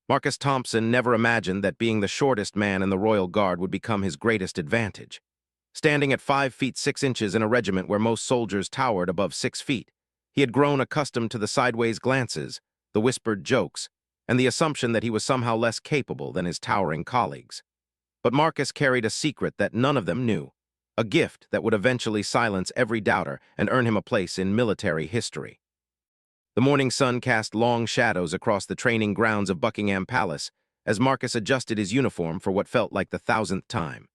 Marcus Thompson never imagined that being the shortest man in the Royal Guard would become his greatest advantage. Standing at 5 feet 6 inches in a regiment where most soldiers towered above 6 feet, he had grown accustomed to the sideways glances, the whispered jokes, and the assumption that he was somehow less capable than his towering colleagues. But Marcus carried a secret that none of them knew, a gift that would eventually silence every doubter and earn him a place in military history. The morning sun cast long shadows across the training grounds of Buckingham Palace as Marcus adjusted his uniform for what felt like the 1000th time.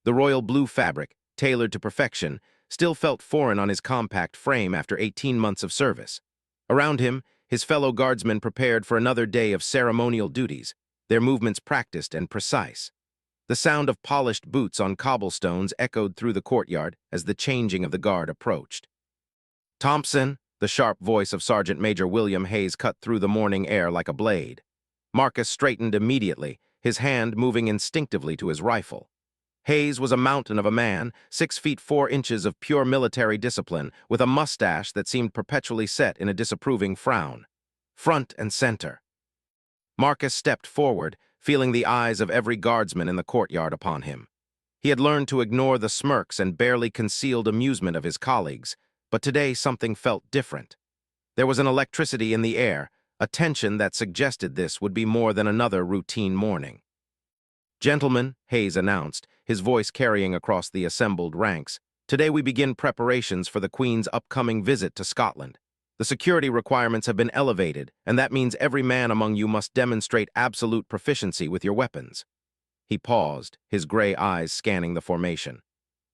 The royal blue fabric, tailored to perfection, still felt foreign on his compact frame after 18 months of service. Around him, his fellow guardsmen prepared for another day of ceremonial duties, their movements practiced and precise. The sound of polished boots on cobblestones echoed through the courtyard as the changing of the guard approached. "Thompson," the sharp voice of Sergeant Major William Hayes cut through the morning air like a blade. Marcus straightened immediately, his hand moving instinctively to his rifle. Hayes was a mountain of a man, 6 feet 4 inches of pure military discipline, with a mustache that seemed perpetually set in a disapproving frown. Front and center. Marcus stepped forward, feeling the eyes of every guardsman in the courtyard upon him. He had learned to ignore the smirks and barely concealed amusement of his colleagues, but today something felt different. There was an electricity in the air, a tension that suggested this would be more than another routine morning. "Gentlemen," Hayes announced, his voice carrying across the assembled ranks, "today we begin preparations for the Queen's upcoming visit to Scotland. The security requirements have been elevated, and that means every man among you must demonstrate absolute proficiency with your weapons." He paused, his gray eyes scanning the formation.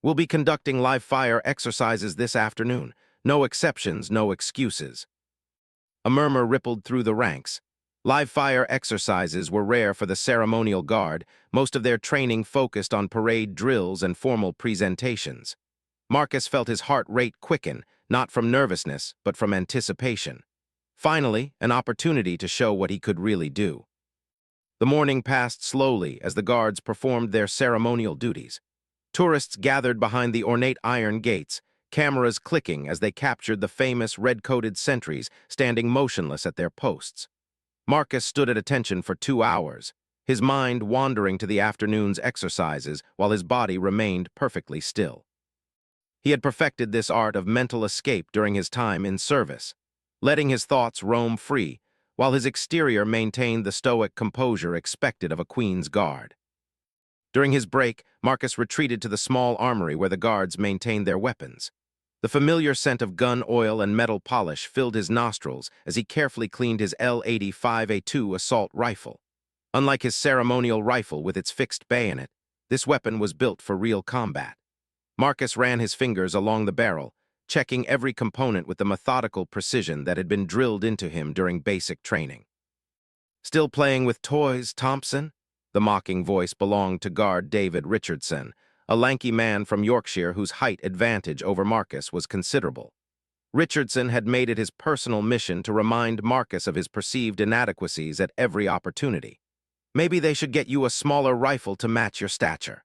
"We'll be conducting live-fire exercises this afternoon. No exceptions, no excuses." A murmur rippled through the ranks. Live-fire exercises were rare for the ceremonial guard, most of their training focused on parade drills and formal presentations. Marcus felt his heart rate quicken, not from nervousness, but from anticipation. Finally, an opportunity to show what he could really do. The morning passed slowly as the guards performed their ceremonial duties. Tourists gathered behind the ornate iron gates, cameras clicking as they captured the famous red-coated sentries standing motionless at their posts. Marcus stood at attention for 2 hours, his mind wandering to the afternoon's exercises while his body remained perfectly still. He had perfected this art of mental escape during his time in service, letting his thoughts roam free, while his exterior maintained the stoic composure expected of a Queen's Guard. During his break, Marcus retreated to the small armory where the guards maintained their weapons. The familiar scent of gun oil and metal polish filled his nostrils as he carefully cleaned his L85A2 assault rifle. Unlike his ceremonial rifle with its fixed bayonet, this weapon was built for real combat. Marcus ran his fingers along the barrel, checking every component with the methodical precision that had been drilled into him during basic training. "Still playing with toys, Thompson?" The mocking voice belonged to Guard David Richardson, a lanky man from Yorkshire whose height advantage over Marcus was considerable. Richardson had made it his personal mission to remind Marcus of his perceived inadequacies at every opportunity. "Maybe they should get you a smaller rifle to match your stature."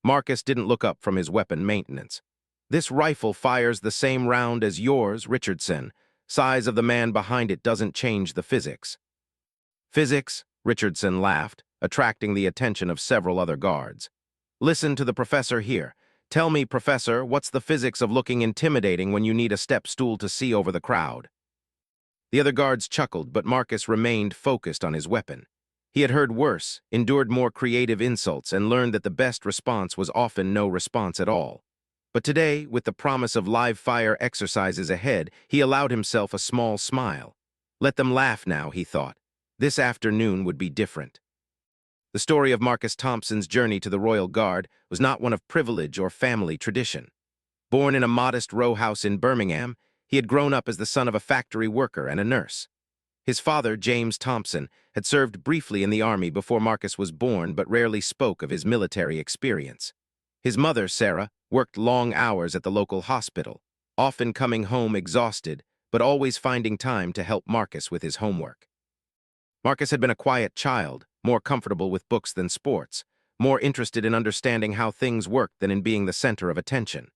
Marcus didn't look up from his weapon maintenance. "This rifle fires the same round as yours, Richardson. Size of the man behind it doesn't change the physics." "Physics?" Richardson laughed, attracting the attention of several other guards. "Listen to the professor here. Tell me, Professor, what's the physics of looking intimidating when you need a step stool to see over the crowd?" The other guards chuckled, but Marcus remained focused on his weapon. He had heard worse, endured more creative insults, and learned that the best response was often no response at all. But today, with the promise of live-fire exercises ahead, he allowed himself a small smile. Let them laugh now, he thought. This afternoon would be different. The story of Marcus Thompson's journey to the Royal Guard was not one of privilege or family tradition. Born in a modest row house in Birmingham, he had grown up as the son of a factory worker and a nurse. His father, James Thompson, had served briefly in the army before Marcus was born but rarely spoke of his military experience. His mother, Sarah, worked long hours at the local hospital, often coming home exhausted, but always finding time to help Marcus with his homework. Marcus had been a quiet child, more comfortable with books than sports, more interested in understanding how things worked than in being the center of attention.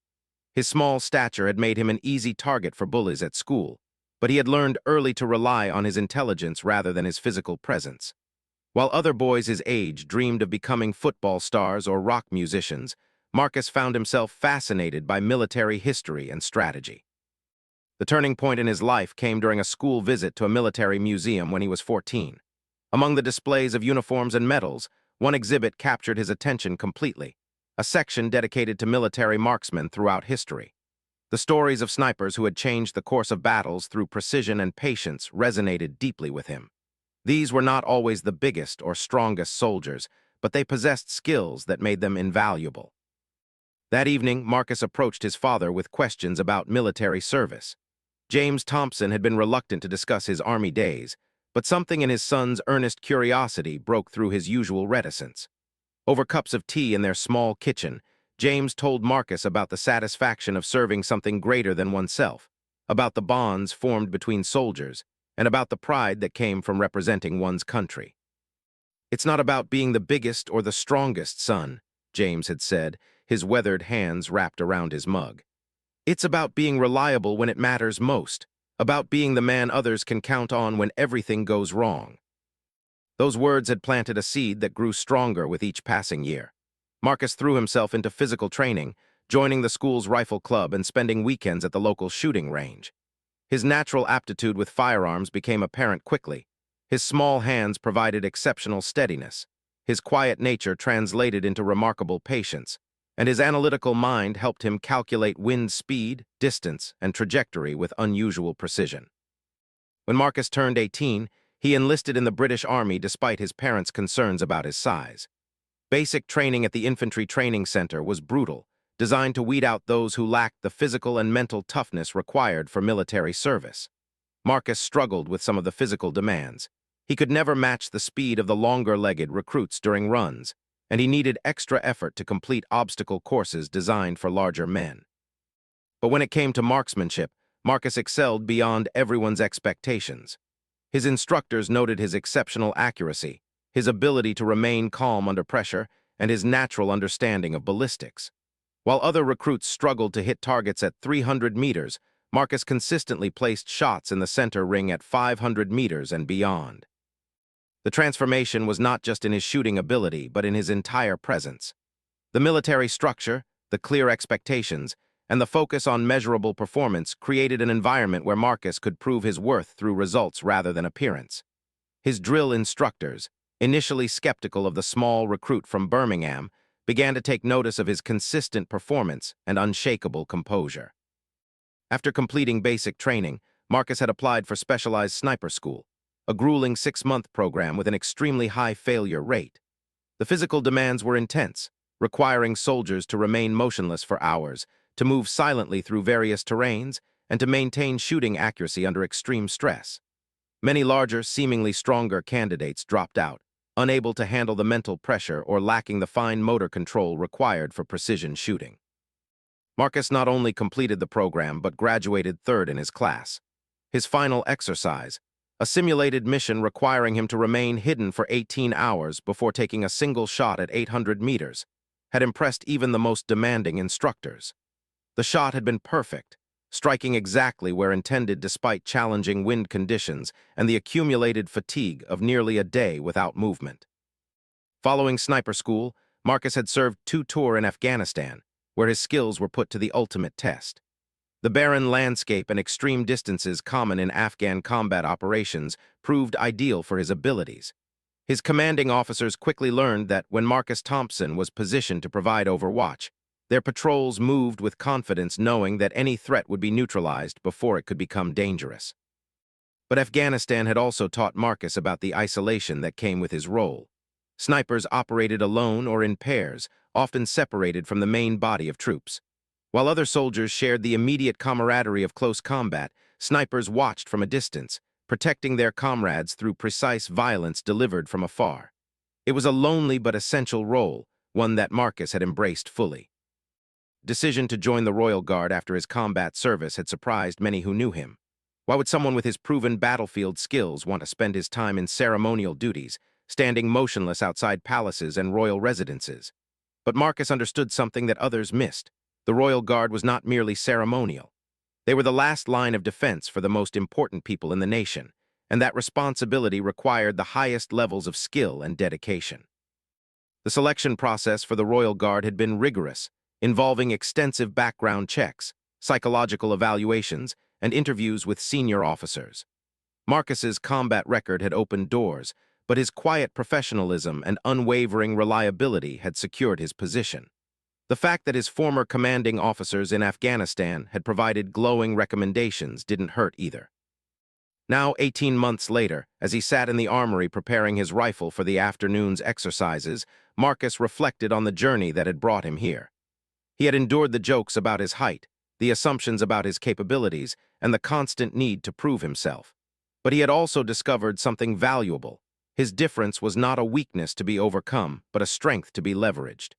His small stature had made him an easy target for bullies at school, but he had learned early to rely on his intelligence rather than his physical presence. While other boys his age dreamed of becoming football stars or rock musicians, Marcus found himself fascinated by military history and strategy. The turning point in his life came during a school visit to a military museum when he was 14. Among the displays of uniforms and medals, one exhibit captured his attention completely, a section dedicated to military marksmen throughout history. The stories of snipers who had changed the course of battles through precision and patience resonated deeply with him. These were not always the biggest or strongest soldiers, but they possessed skills that made them invaluable. That evening, Marcus approached his father with questions about military service. James Thompson had been reluctant to discuss his army days, but something in his son's earnest curiosity broke through his usual reticence. Over cups of tea in their small kitchen, James told Marcus about the satisfaction of serving something greater than oneself, about the bonds formed between soldiers, and about the pride that came from representing one's country. "It's not about being the biggest or the strongest, son," James had said, his weathered hands wrapped around his mug. "It's about being reliable when it matters most, about being the man others can count on when everything goes wrong." Those words had planted a seed that grew stronger with each passing year. Marcus threw himself into physical training, joining the school's rifle club and spending weekends at the local shooting range. His natural aptitude with firearms became apparent quickly. His small hands provided exceptional steadiness. His quiet nature translated into remarkable patience, and his analytical mind helped him calculate wind speed, distance, and trajectory with unusual precision. When Marcus turned 18, he enlisted in the British Army despite his parents' concerns about his size. Basic training at the Infantry Training Center was brutal, designed to weed out those who lacked the physical and mental toughness required for military service. Marcus struggled with some of the physical demands. He could never match the speed of the longer-legged recruits during runs, and he needed extra effort to complete obstacle courses designed for larger men. But when it came to marksmanship, Marcus excelled beyond everyone's expectations. His instructors noted his exceptional accuracy, his ability to remain calm under pressure, and his natural understanding of ballistics. While other recruits struggled to hit targets at 300 meters, Marcus consistently placed shots in the center ring at 500 meters and beyond. The transformation was not just in his shooting ability, but in his entire presence. The military structure, the clear expectations, and the focus on measurable performance created an environment where Marcus could prove his worth through results rather than appearance. His drill instructors, initially skeptical of the small recruit from Birmingham, began to take notice of his consistent performance and unshakable composure. After completing basic training, Marcus had applied for specialized sniper school, a grueling 6-month program with an extremely high failure rate. The physical demands were intense, requiring soldiers to remain motionless for hours, to move silently through various terrains, and to maintain shooting accuracy under extreme stress. Many larger, seemingly stronger candidates dropped out, unable to handle the mental pressure or lacking the fine motor control required for precision shooting. Marcus not only completed the program but graduated third in his class. His final exercise, a simulated mission requiring him to remain hidden for 18 hours before taking a single shot at 800 meters, had impressed even the most demanding instructors. The shot had been perfect, striking exactly where intended despite challenging wind conditions and the accumulated fatigue of nearly a day without movement. Following sniper school, Marcus had served 2 tours in Afghanistan, where his skills were put to the ultimate test. The barren landscape and extreme distances common in Afghan combat operations proved ideal for his abilities. His commanding officers quickly learned that when Marcus Thompson was positioned to provide overwatch, their patrols moved with confidence knowing that any threat would be neutralized before it could become dangerous. But Afghanistan had also taught Marcus about the isolation that came with his role. Snipers operated alone or in pairs, often separated from the main body of troops. While other soldiers shared the immediate camaraderie of close combat, snipers watched from a distance, protecting their comrades through precise violence delivered from afar. It was a lonely but essential role, one that Marcus had embraced fully. Decision to join the Royal Guard after his combat service had surprised many who knew him. Why would someone with his proven battlefield skills want to spend his time in ceremonial duties, standing motionless outside palaces and royal residences? But Marcus understood something that others missed. The Royal Guard was not merely ceremonial. They were the last line of defense for the most important people in the nation, and that responsibility required the highest levels of skill and dedication. The selection process for the Royal Guard had been rigorous, involving extensive background checks, psychological evaluations, and interviews with senior officers. Marcus's combat record had opened doors, but his quiet professionalism and unwavering reliability had secured his position. The fact that his former commanding officers in Afghanistan had provided glowing recommendations didn't hurt either. Now, 18 months later, as he sat in the armory preparing his rifle for the afternoon's exercises, Marcus reflected on the journey that had brought him here. He had endured the jokes about his height, the assumptions about his capabilities, and the constant need to prove himself. But he had also discovered something valuable. His difference was not a weakness to be overcome, but a strength to be leveraged.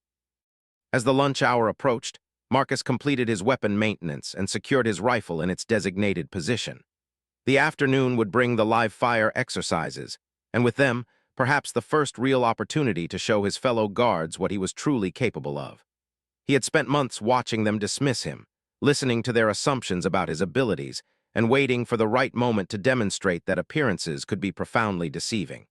As the lunch hour approached, Marcus completed his weapon maintenance and secured his rifle in its designated position. The afternoon would bring the live-fire exercises, and with them, perhaps the first real opportunity to show his fellow guards what he was truly capable of. He had spent months watching them dismiss him, listening to their assumptions about his abilities, and waiting for the right moment to demonstrate that appearances could be profoundly deceiving.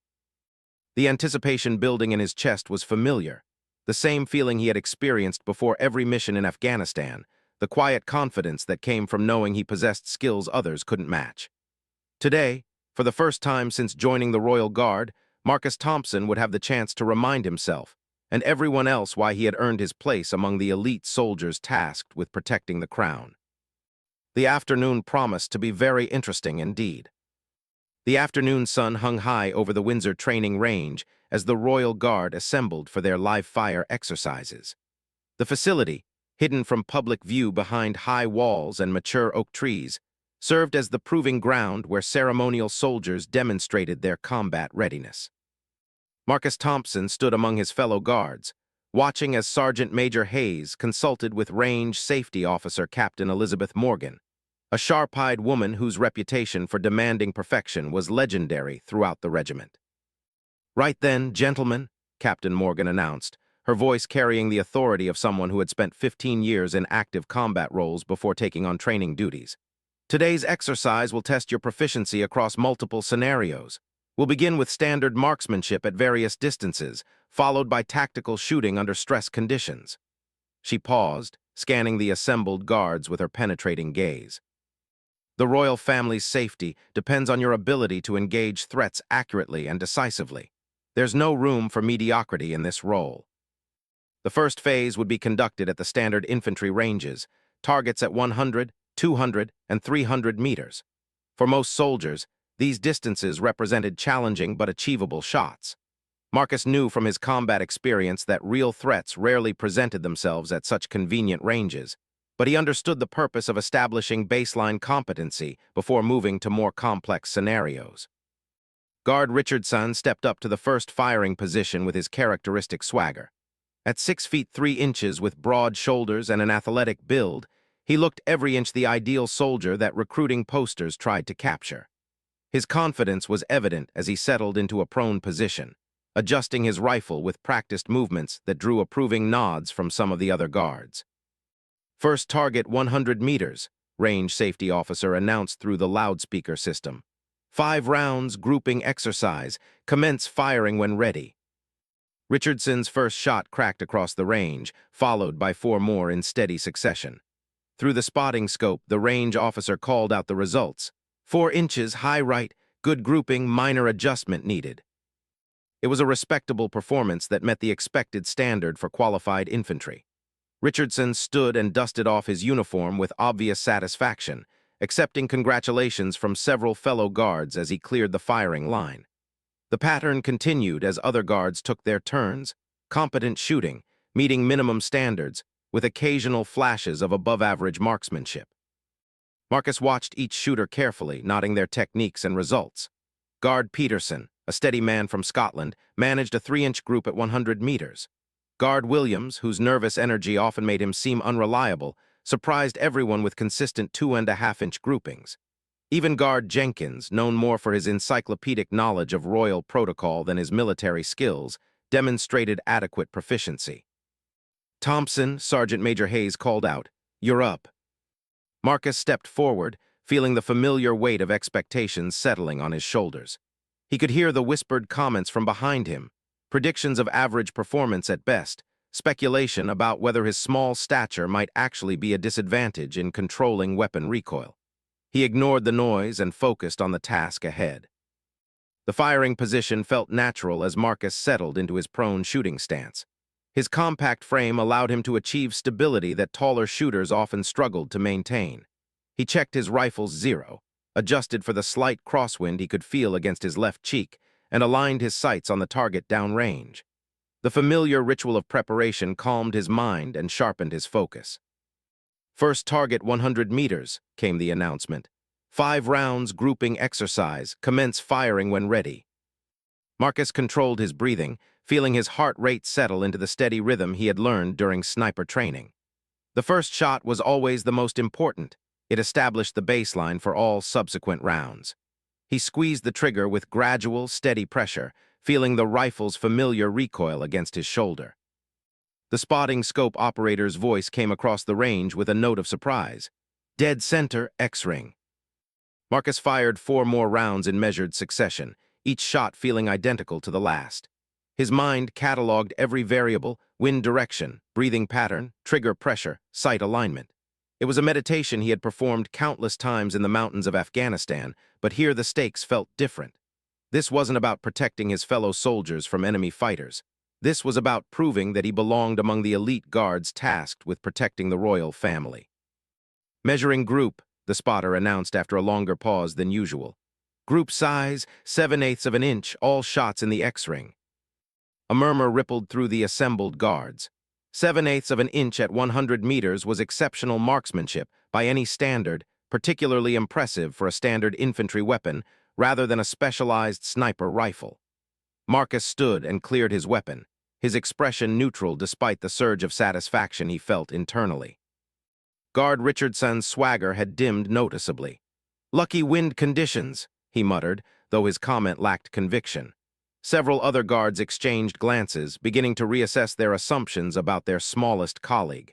The anticipation building in his chest was familiar, the same feeling he had experienced before every mission in Afghanistan, the quiet confidence that came from knowing he possessed skills others couldn't match. Today, for the first time since joining the Royal Guard, Marcus Thompson would have the chance to remind himself, and everyone else, why he had earned his place among the elite soldiers tasked with protecting the crown. The afternoon promised to be very interesting indeed. The afternoon sun hung high over the Windsor training range as the Royal Guard assembled for their live-fire exercises. The facility, hidden from public view behind high walls and mature oak trees, served as the proving ground where ceremonial soldiers demonstrated their combat readiness. Marcus Thompson stood among his fellow guards, watching as Sergeant Major Hayes consulted with Range Safety Officer Captain Elizabeth Morgan, a sharp-eyed woman whose reputation for demanding perfection was legendary throughout the regiment. "Right then, gentlemen," Captain Morgan announced, her voice carrying the authority of someone who had spent 15 years in active combat roles before taking on training duties. "Today's exercise will test your proficiency across multiple scenarios. We'll begin with standard marksmanship at various distances, followed by tactical shooting under stress conditions." She paused, scanning the assembled guards with her penetrating gaze. "The royal family's safety depends on your ability to engage threats accurately and decisively. There's no room for mediocrity in this role." The first phase would be conducted at the standard infantry ranges, targets at 100, 200, and 300 meters. For most soldiers, these distances represented challenging but achievable shots. Marcus knew from his combat experience that real threats rarely presented themselves at such convenient ranges, but he understood the purpose of establishing baseline competency before moving to more complex scenarios. Guard Richardson stepped up to the first firing position with his characteristic swagger. At 6 feet 3 inches with broad shoulders and an athletic build, he looked every inch the ideal soldier that recruiting posters tried to capture. His confidence was evident as he settled into a prone position, adjusting his rifle with practiced movements that drew approving nods from some of the other guards. "First target 100 meters, Range Safety Officer announced through the loudspeaker system. 5 rounds, grouping exercise. Commence firing when ready." Richardson's first shot cracked across the range, followed by 4 more in steady succession. Through the spotting scope, the range officer called out the results. 4 inches, high right, good grouping, minor adjustment needed. It was a respectable performance that met the expected standard for qualified infantry. Richardson stood and dusted off his uniform with obvious satisfaction, accepting congratulations from several fellow guards as he cleared the firing line. The pattern continued as other guards took their turns, competent shooting, meeting minimum standards, with occasional flashes of above-average marksmanship. Marcus watched each shooter carefully, noting their techniques and results. Guard Peterson, a steady man from Scotland, managed a 3-inch group at 100 meters. Guard Williams, whose nervous energy often made him seem unreliable, surprised everyone with consistent 2.5-inch groupings. Even Guard Jenkins, known more for his encyclopedic knowledge of royal protocol than his military skills, demonstrated adequate proficiency. "Thompson," Sergeant Major Hayes called out, "You're up." Marcus stepped forward, feeling the familiar weight of expectations settling on his shoulders. He could hear the whispered comments from behind him, predictions of average performance at best, speculation about whether his small stature might actually be a disadvantage in controlling weapon recoil. He ignored the noise and focused on the task ahead. The firing position felt natural as Marcus settled into his prone shooting stance. His compact frame allowed him to achieve stability that taller shooters often struggled to maintain. He checked his rifle's zero, adjusted for the slight crosswind he could feel against his left cheek, and aligned his sights on the target downrange. The familiar ritual of preparation calmed his mind and sharpened his focus. "First target 100 meters," came the announcement. "5 rounds grouping exercise. Commence firing when ready." Marcus controlled his breathing, feeling his heart rate settle into the steady rhythm he had learned during sniper training. The first shot was always the most important. It established the baseline for all subsequent rounds. He squeezed the trigger with gradual, steady pressure, feeling the rifle's familiar recoil against his shoulder. The spotting scope operator's voice came across the range with a note of surprise. "Dead center, X-ring." Marcus fired 4 more rounds in measured succession, each shot feeling identical to the last. His mind cataloged every variable: wind direction, breathing pattern, trigger pressure, sight alignment. It was a meditation he had performed countless times in the mountains of Afghanistan, but here the stakes felt different. This wasn't about protecting his fellow soldiers from enemy fighters. This was about proving that he belonged among the elite guards tasked with protecting the royal family. "Measuring group," the spotter announced after a longer pause than usual. "Group size, 7/8 of an inch, all shots in the X-ring." A murmur rippled through the assembled guards. 7/8 of an inch at 100 meters was exceptional marksmanship by any standard, particularly impressive for a standard infantry weapon rather than a specialized sniper rifle. Marcus stood and cleared his weapon, his expression neutral despite the surge of satisfaction he felt internally. Guard Richardson's swagger had dimmed noticeably. "Lucky wind conditions," he muttered, though his comment lacked conviction. Several other guards exchanged glances, beginning to reassess their assumptions about their smallest colleague.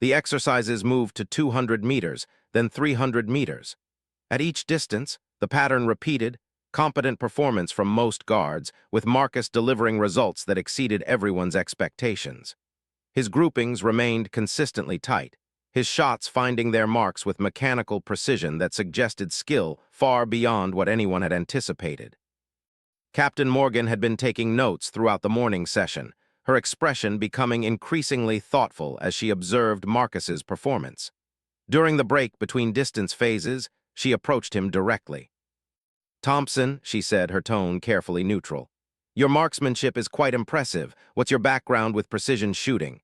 The exercises moved to 200 meters, then 300 meters. At each distance, the pattern repeated, competent performance from most guards, with Marcus delivering results that exceeded everyone's expectations. His groupings remained consistently tight, his shots finding their marks with mechanical precision that suggested skill far beyond what anyone had anticipated. Captain Morgan had been taking notes throughout the morning session, her expression becoming increasingly thoughtful as she observed Marcus's performance. During the break between distance phases, she approached him directly. "Thompson," she said, her tone carefully neutral, "your marksmanship is quite impressive. What's your background with precision shooting?"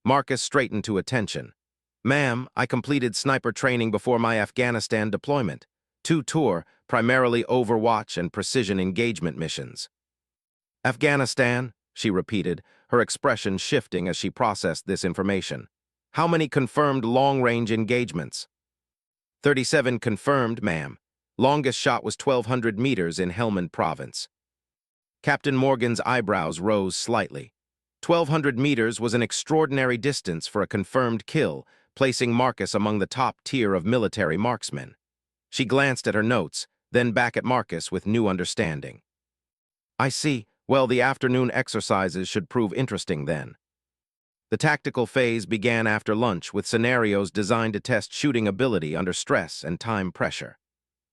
Marcus straightened to attention. "Ma'am, I completed sniper training before my Afghanistan deployment. 2 tour, primarily overwatch and precision engagement missions." "Afghanistan," she repeated, her expression shifting as she processed this information. "How many confirmed long-range engagements?" 37 confirmed, ma'am. Longest shot was 1,200 meters in Helmand Province." Captain Morgan's eyebrows rose slightly. 1,200 meters was an extraordinary distance for a confirmed kill, placing Marcus among the top tier of military marksmen. She glanced at her notes, then back at Marcus with new understanding. "I see. Well, the afternoon exercises should prove interesting then." The tactical phase began after lunch with scenarios designed to test shooting ability under stress and time pressure.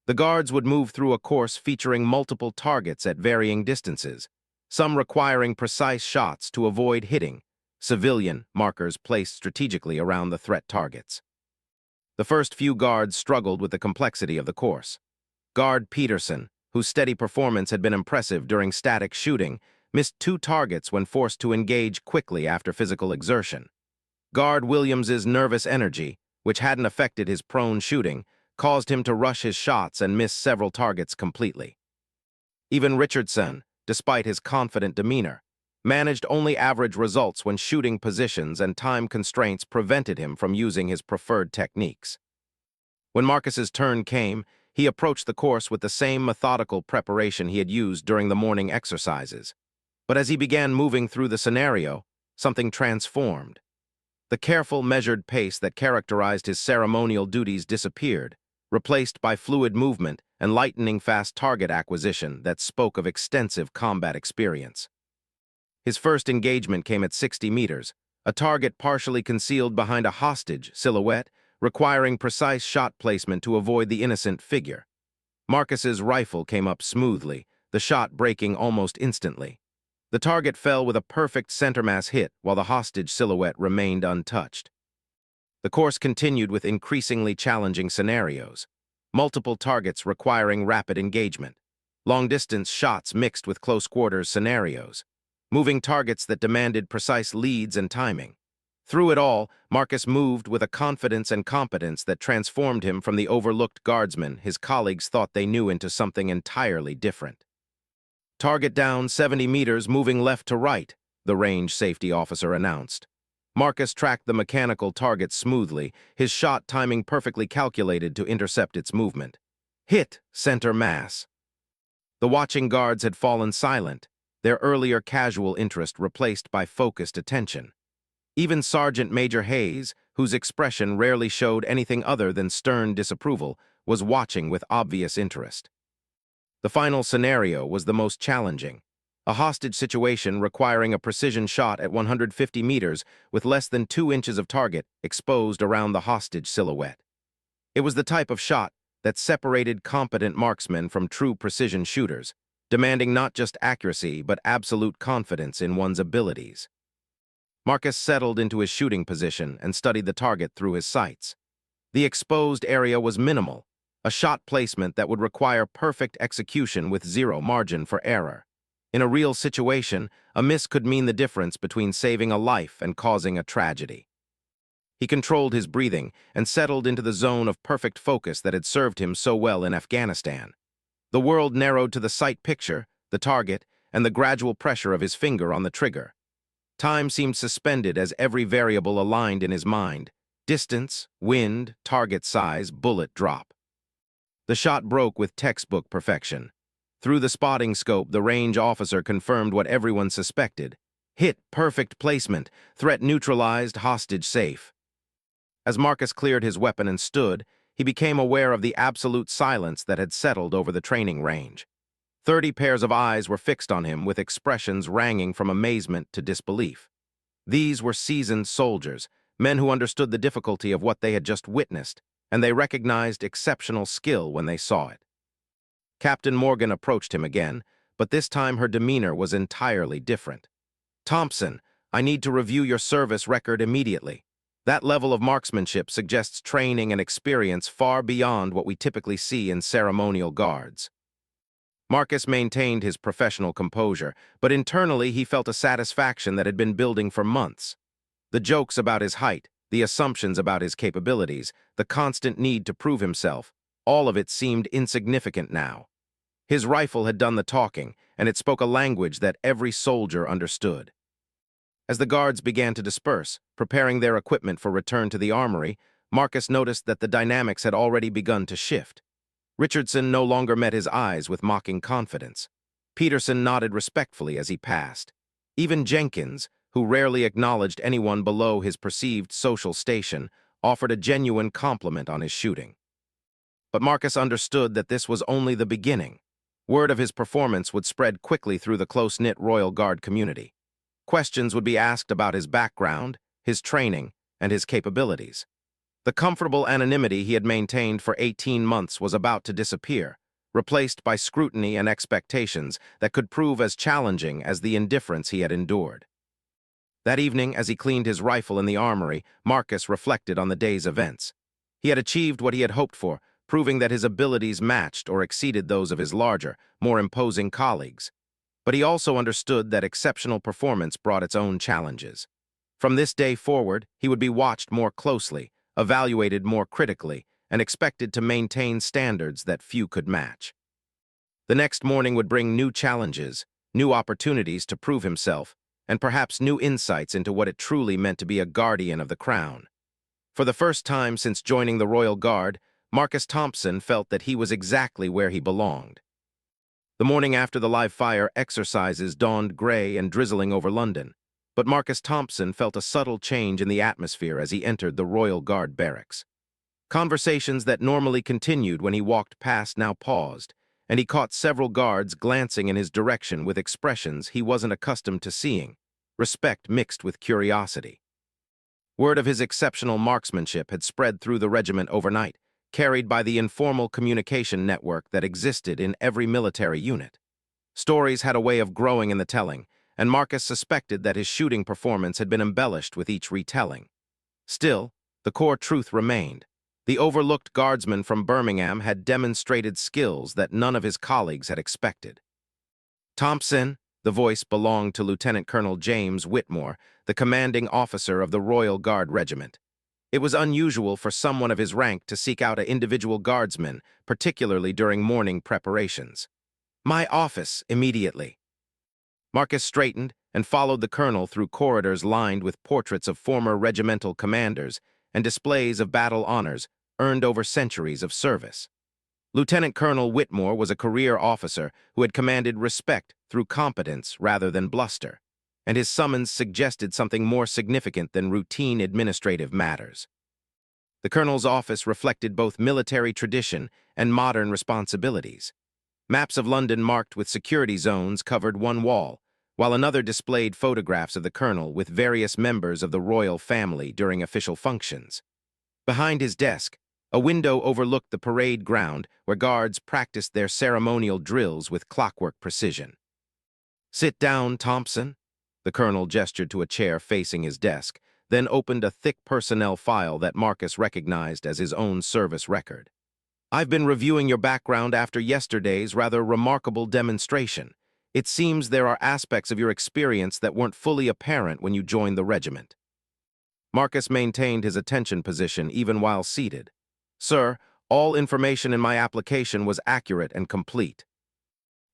The guards would move through a course featuring multiple targets at varying distances, some requiring precise shots to avoid hitting, civilian markers placed strategically around the threat targets. The first few guards struggled with the complexity of the course. Guard Peterson, whose steady performance had been impressive during static shooting, missed 2 targets when forced to engage quickly after physical exertion. Guard Williams's nervous energy, which hadn't affected his prone shooting, caused him to rush his shots and miss several targets completely. Even Richardson, despite his confident demeanor, managed only average results when shooting positions and time constraints prevented him from using his preferred techniques. When Marcus's turn came, he approached the course with the same methodical preparation he had used during the morning exercises. But as he began moving through the scenario, something transformed. The careful, measured pace that characterized his ceremonial duties disappeared, replaced by fluid movement and lightning-fast target acquisition that spoke of extensive combat experience. His first engagement came at 60 meters, a target partially concealed behind a hostage silhouette, requiring precise shot placement to avoid the innocent figure. Marcus's rifle came up smoothly, the shot breaking almost instantly. The target fell with a perfect center-mass hit while the hostage silhouette remained untouched. The course continued with increasingly challenging scenarios, multiple targets requiring rapid engagement, long-distance shots mixed with close-quarters scenarios, moving targets that demanded precise leads and timing. Through it all, Marcus moved with a confidence and competence that transformed him from the overlooked guardsman his colleagues thought they knew into something entirely different. "Target down 70 meters, moving left to right," the range safety officer announced. Marcus tracked the mechanical target smoothly, his shot timing perfectly calculated to intercept its movement. Hit, center mass. The watching guards had fallen silent, their earlier casual interest replaced by focused attention. Even Sergeant Major Hayes, whose expression rarely showed anything other than stern disapproval, was watching with obvious interest. The final scenario was the most challenging, a hostage situation requiring a precision shot at 150 meters with less than 2 inches of target exposed around the hostage silhouette. It was the type of shot that separated competent marksmen from true precision shooters, demanding not just accuracy but absolute confidence in one's abilities. Marcus settled into his shooting position and studied the target through his sights. The exposed area was minimal, a shot placement that would require perfect execution with zero margin for error. In a real situation, a miss could mean the difference between saving a life and causing a tragedy. He controlled his breathing and settled into the zone of perfect focus that had served him so well in Afghanistan. The world narrowed to the sight picture, the target, and the gradual pressure of his finger on the trigger. Time seemed suspended as every variable aligned in his mind: distance, wind, target size, bullet drop. The shot broke with textbook perfection. Through the spotting scope, the range officer confirmed what everyone suspected. Hit, perfect placement, threat neutralized, hostage safe. As Marcus cleared his weapon and stood, he became aware of the absolute silence that had settled over the training range. 30 pairs of eyes were fixed on him with expressions ranging from amazement to disbelief. These were seasoned soldiers, men who understood the difficulty of what they had just witnessed, and they recognized exceptional skill when they saw it. Captain Morgan approached him again, but this time her demeanor was entirely different. "Thompson, I need to review your service record immediately. That level of marksmanship suggests training and experience far beyond what we typically see in ceremonial guards." Marcus maintained his professional composure, but internally he felt a satisfaction that had been building for months. The jokes about his height, the assumptions about his capabilities, the constant need to prove himself, all of it seemed insignificant now. His rifle had done the talking, and it spoke a language that every soldier understood. As the guards began to disperse, preparing their equipment for return to the armory, Marcus noticed that the dynamics had already begun to shift. Richardson no longer met his eyes with mocking confidence. Peterson nodded respectfully as he passed. Even Jenkins, who rarely acknowledged anyone below his perceived social station, offered a genuine compliment on his shooting. But Marcus understood that this was only the beginning. Word of his performance would spread quickly through the close-knit Royal Guard community. Questions would be asked about his background, his training, and his capabilities. The comfortable anonymity he had maintained for 18 months was about to disappear, replaced by scrutiny and expectations that could prove as challenging as the indifference he had endured. That evening, as he cleaned his rifle in the armory, Marcus reflected on the day's events. He had achieved what he had hoped for, proving that his abilities matched or exceeded those of his larger, more imposing colleagues. But he also understood that exceptional performance brought its own challenges. From this day forward, he would be watched more closely, evaluated more critically, and expected to maintain standards that few could match. The next morning would bring new challenges, new opportunities to prove himself, and perhaps new insights into what it truly meant to be a guardian of the crown. For the first time since joining the Royal Guard, Marcus Thompson felt that he was exactly where he belonged. The morning after the live-fire exercises dawned gray and drizzling over London, but Marcus Thompson felt a subtle change in the atmosphere as he entered the Royal Guard barracks. Conversations that normally continued when he walked past now paused, and he caught several guards glancing in his direction with expressions he wasn't accustomed to seeing, respect mixed with curiosity. Word of his exceptional marksmanship had spread through the regiment overnight, carried by the informal communication network that existed in every military unit. Stories had a way of growing in the telling, and Marcus suspected that his shooting performance had been embellished with each retelling. Still, the core truth remained. The overlooked guardsman from Birmingham had demonstrated skills that none of his colleagues had expected. Thompson, the voice belonged to Lieutenant Colonel James Whitmore, the commanding officer of the Royal Guard Regiment. It was unusual for someone of his rank to seek out an individual guardsman, particularly during morning preparations. "My office, immediately." Marcus straightened and followed the colonel through corridors lined with portraits of former regimental commanders and displays of battle honors earned over centuries of service. Lieutenant Colonel Whitmore was a career officer who had commanded respect through competence rather than bluster, and his summons suggested something more significant than routine administrative matters. The colonel's office reflected both military tradition and modern responsibilities. Maps of London marked with security zones covered one wall, while another displayed photographs of the colonel with various members of the royal family during official functions. Behind his desk, a window overlooked the parade ground where guards practiced their ceremonial drills with clockwork precision. "Sit down, Thompson." The colonel gestured to a chair facing his desk, then opened a thick personnel file that Marcus recognized as his own service record. "I've been reviewing your background after yesterday's rather remarkable demonstration. It seems there are aspects of your experience that weren't fully apparent when you joined the regiment." Marcus maintained his attention position even while seated. "Sir, all information in my application was accurate and complete."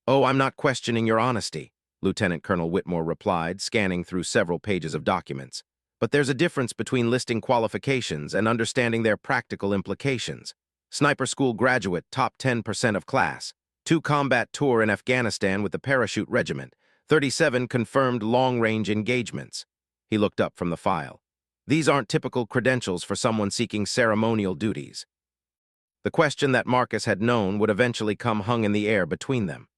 "Oh, I'm not questioning your honesty," Lieutenant Colonel Whitmore replied, scanning through several pages of documents. "But there's a difference between listing qualifications and understanding their practical implications. Sniper school graduate, top 10% of class, 2 combat tour in Afghanistan with the Parachute Regiment, 37 confirmed long-range engagements." He looked up from the file. "These aren't typical credentials for someone seeking ceremonial duties." The question that Marcus had known would eventually come hung in the air between them.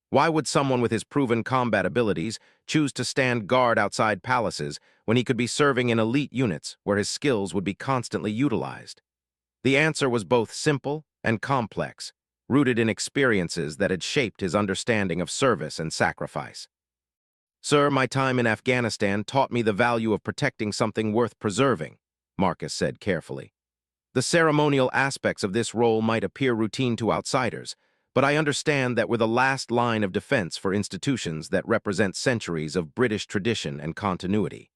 Why would someone with his proven combat abilities choose to stand guard outside palaces when he could be serving in elite units where his skills would be constantly utilized? The answer was both simple and complex, rooted in experiences that had shaped his understanding of service and sacrifice. "Sir, my time in Afghanistan taught me the value of protecting something worth preserving," Marcus said carefully. "The ceremonial aspects of this role might appear routine to outsiders, but I understand that we're the last line of defense for institutions that represent centuries of British tradition and continuity."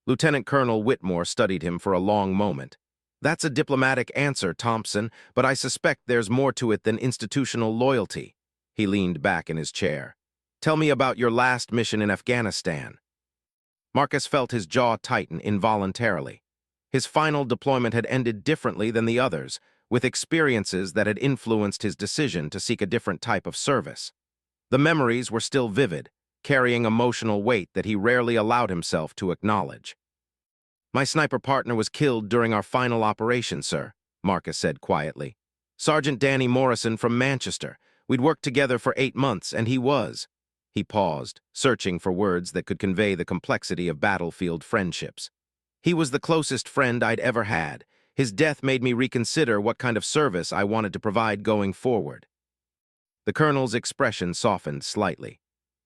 Lieutenant Colonel Whitmore studied him for a long moment. "That's a diplomatic answer, Thompson, but I suspect there's more to it than institutional loyalty." He leaned back in his chair. "Tell me about your last mission in Afghanistan." Marcus felt his jaw tighten involuntarily. His final deployment had ended differently than the others, with experiences that had influenced his decision to seek a different type of service. The memories were still vivid, carrying emotional weight that he rarely allowed himself to acknowledge. "My sniper partner was killed during our final operation, sir," Marcus said quietly. "Sergeant Danny Morrison from Manchester. We'd worked together for 8 months, and he was—" He paused, searching for words that could convey the complexity of battlefield friendships. "He was the closest friend I'd ever had. His death made me reconsider what kind of service I wanted to provide going forward." The colonel's expression softened slightly.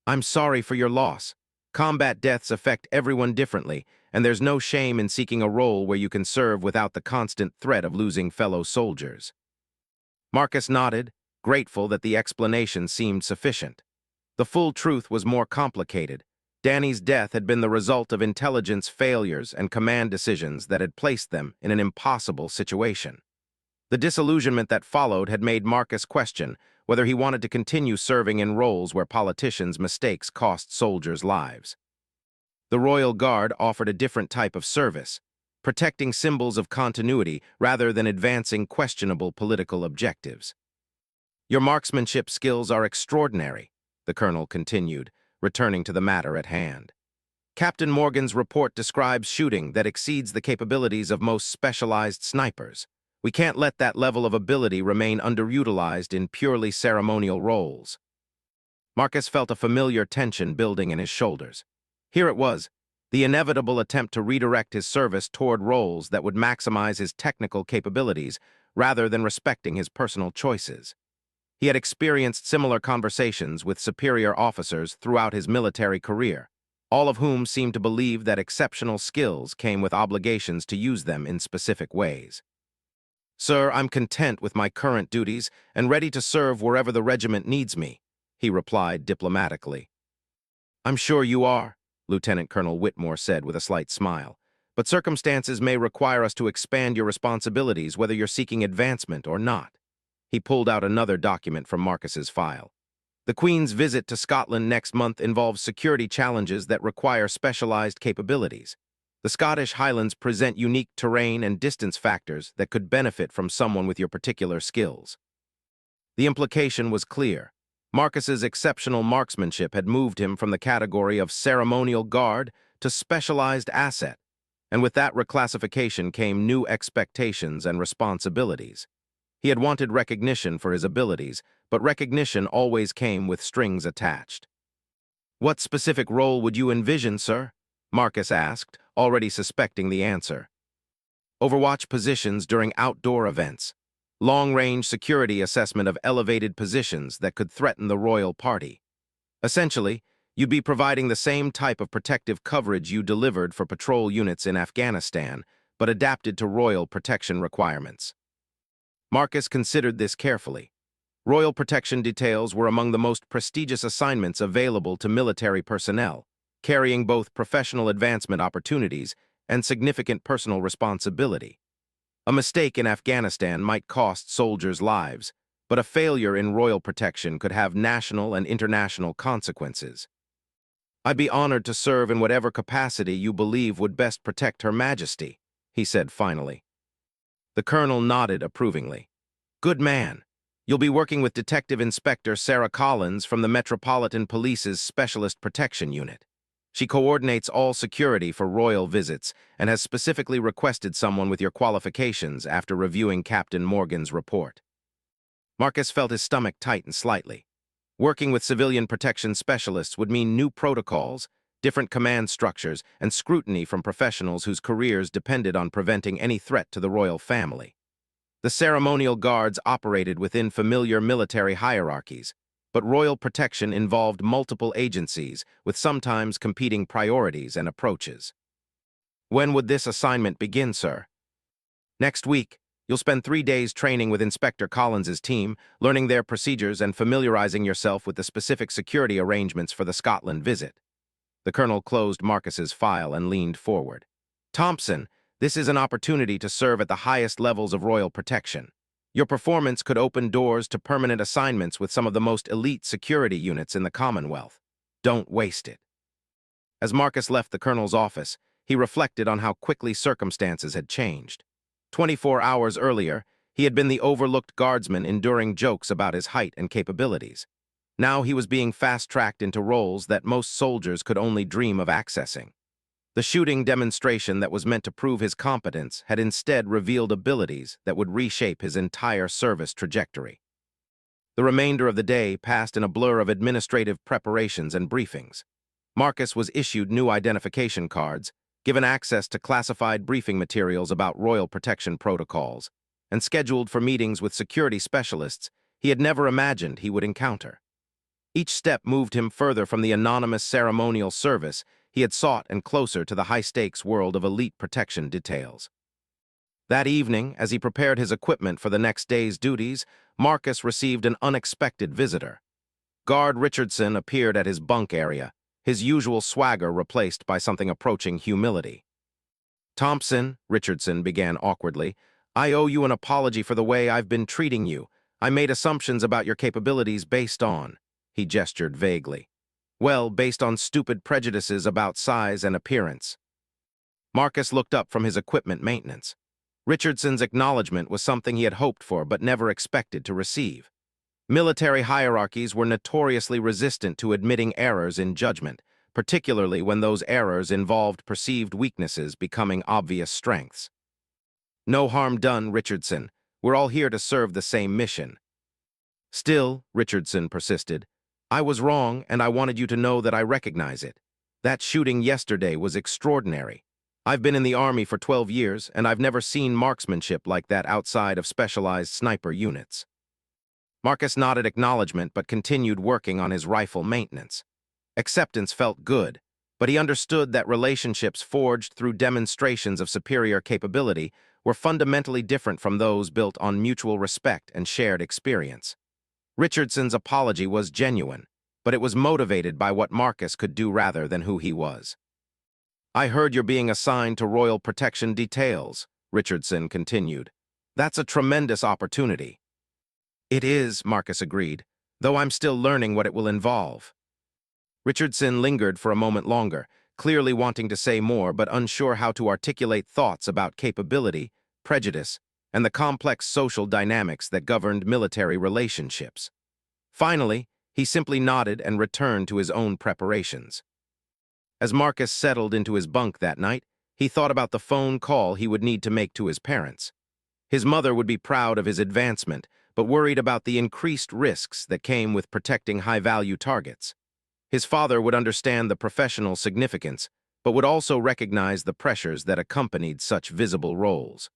"I'm sorry for your loss. Combat deaths affect everyone differently, and there's no shame in seeking a role where you can serve without the constant threat of losing fellow soldiers." Marcus nodded, grateful that the explanation seemed sufficient. The full truth was more complicated. Danny's death had been the result of intelligence failures and command decisions that had placed them in an impossible situation. The disillusionment that followed had made Marcus question whether he wanted to continue serving in roles where politicians' mistakes cost soldiers' lives. The Royal Guard offered a different type of service, protecting symbols of continuity rather than advancing questionable political objectives. "Your marksmanship skills are extraordinary," the colonel continued, returning to the matter at hand. "Captain Morgan's report describes shooting that exceeds the capabilities of most specialized snipers. We can't let that level of ability remain underutilized in purely ceremonial roles. Marcus felt a familiar tension building in his shoulders. Here it was, the inevitable attempt to redirect his service toward roles that would maximize his technical capabilities rather than respecting his personal choices. He had experienced similar conversations with superior officers throughout his military career, all of whom seemed to believe that exceptional skills came with obligations to use them in specific ways. "Sir, I'm content with my current duties and ready to serve wherever the regiment needs me," he replied diplomatically. "I'm sure you are," Lieutenant Colonel Whitmore said with a slight smile, "but circumstances may require us to expand your responsibilities whether you're seeking advancement or not." He pulled out another document from Marcus's file. "The Queen's visit to Scotland next month involves security challenges that require specialized capabilities. The Scottish Highlands present unique terrain and distance factors that could benefit from someone with your particular skills." The implication was clear. Marcus's exceptional marksmanship had moved him from the category of ceremonial guard to specialized asset, and with that reclassification came new expectations and responsibilities. He had wanted recognition for his abilities, but recognition always came with strings attached. "What specific role would you envision, sir?" Marcus asked, already suspecting the answer. "Overwatch positions during outdoor events. Long-range security assessment of elevated positions that could threaten the royal party. Essentially, you'd be providing the same type of protective coverage you delivered for patrol units in Afghanistan, but adapted to royal protection requirements." Marcus considered this carefully. Royal protection details were among the most prestigious assignments available to military personnel, carrying both professional advancement opportunities and significant personal responsibility. A mistake in Afghanistan might cost soldiers' lives, but a failure in royal protection could have national and international consequences. "I'd be honored to serve in whatever capacity you believe would best protect Her Majesty," he said finally. The colonel nodded approvingly. "Good man. You'll be working with Detective Inspector Sarah Collins from the Metropolitan Police's Specialist Protection Unit. She coordinates all security for royal visits and has specifically requested someone with your qualifications after reviewing Captain Morgan's report." Marcus felt his stomach tighten slightly. Working with civilian protection specialists would mean new protocols, different command structures, and scrutiny from professionals whose careers depended on preventing any threat to the royal family. The ceremonial guards operated within familiar military hierarchies, but royal protection involved multiple agencies with sometimes competing priorities and approaches. "When would this assignment begin, sir?" "Next week. You'll spend 3 days training with Inspector Collins's team, learning their procedures and familiarizing yourself with the specific security arrangements for the Scotland visit." The colonel closed Marcus's file and leaned forward. "Thompson, this is an opportunity to serve at the highest levels of royal protection. Your performance could open doors to permanent assignments with some of the most elite security units in the Commonwealth. Don't waste it." As Marcus left the colonel's office, he reflected on how quickly circumstances had changed. 24 hours earlier, he had been the overlooked guardsman enduring jokes about his height and capabilities. Now he was being fast-tracked into roles that most soldiers could only dream of accessing. The shooting demonstration that was meant to prove his competence had instead revealed abilities that would reshape his entire service trajectory. The remainder of the day passed in a blur of administrative preparations and briefings. Marcus was issued new identification cards, given access to classified briefing materials about royal protection protocols, and scheduled for meetings with security specialists he had never imagined he would encounter. Each step moved him further from the anonymous ceremonial service he had sought and closer to the high-stakes world of elite protection details. That evening, as he prepared his equipment for the next day's duties, Marcus received an unexpected visitor. Guard Richardson appeared at his bunk area, his usual swagger replaced by something approaching humility. "Thompson," Richardson began awkwardly, "I owe you an apology for the way I've been treating you. I made assumptions about your capabilities based on—" he gestured vaguely. "Well, based on stupid prejudices about size and appearance." Marcus looked up from his equipment maintenance. Richardson's acknowledgement was something he had hoped for but never expected to receive. Military hierarchies were notoriously resistant to admitting errors in judgment, particularly when those errors involved perceived weaknesses becoming obvious strengths. No harm done, Richardson. We're all here to serve the same mission. Still, Richardson persisted, I was wrong, and I wanted you to know that I recognize it. That shooting yesterday was extraordinary. I've been in the Army for 12 years, and I've never seen marksmanship like that outside of specialized sniper units. Marcus nodded acknowledgement but continued working on his rifle maintenance. Acceptance felt good, but he understood that relationships forged through demonstrations of superior capability were fundamentally different from those built on mutual respect and shared experience. Richardson's apology was genuine, but it was motivated by what Marcus could do rather than who he was. I heard you're being assigned to Royal Protection Details, Richardson continued. That's a tremendous opportunity. It is, Marcus agreed, though I'm still learning what it will involve. Richardson lingered for a moment longer, clearly wanting to say more but unsure how to articulate thoughts about capability, prejudice, and the complex social dynamics that governed military relationships. Finally, he simply nodded and returned to his own preparations. As Marcus settled into his bunk that night, he thought about the phone call he would need to make to his parents. His mother would be proud of his advancement, but worried about the increased risks that came with protecting high-value targets. His father would understand the professional significance, but would also recognize the pressures that accompanied such visible roles.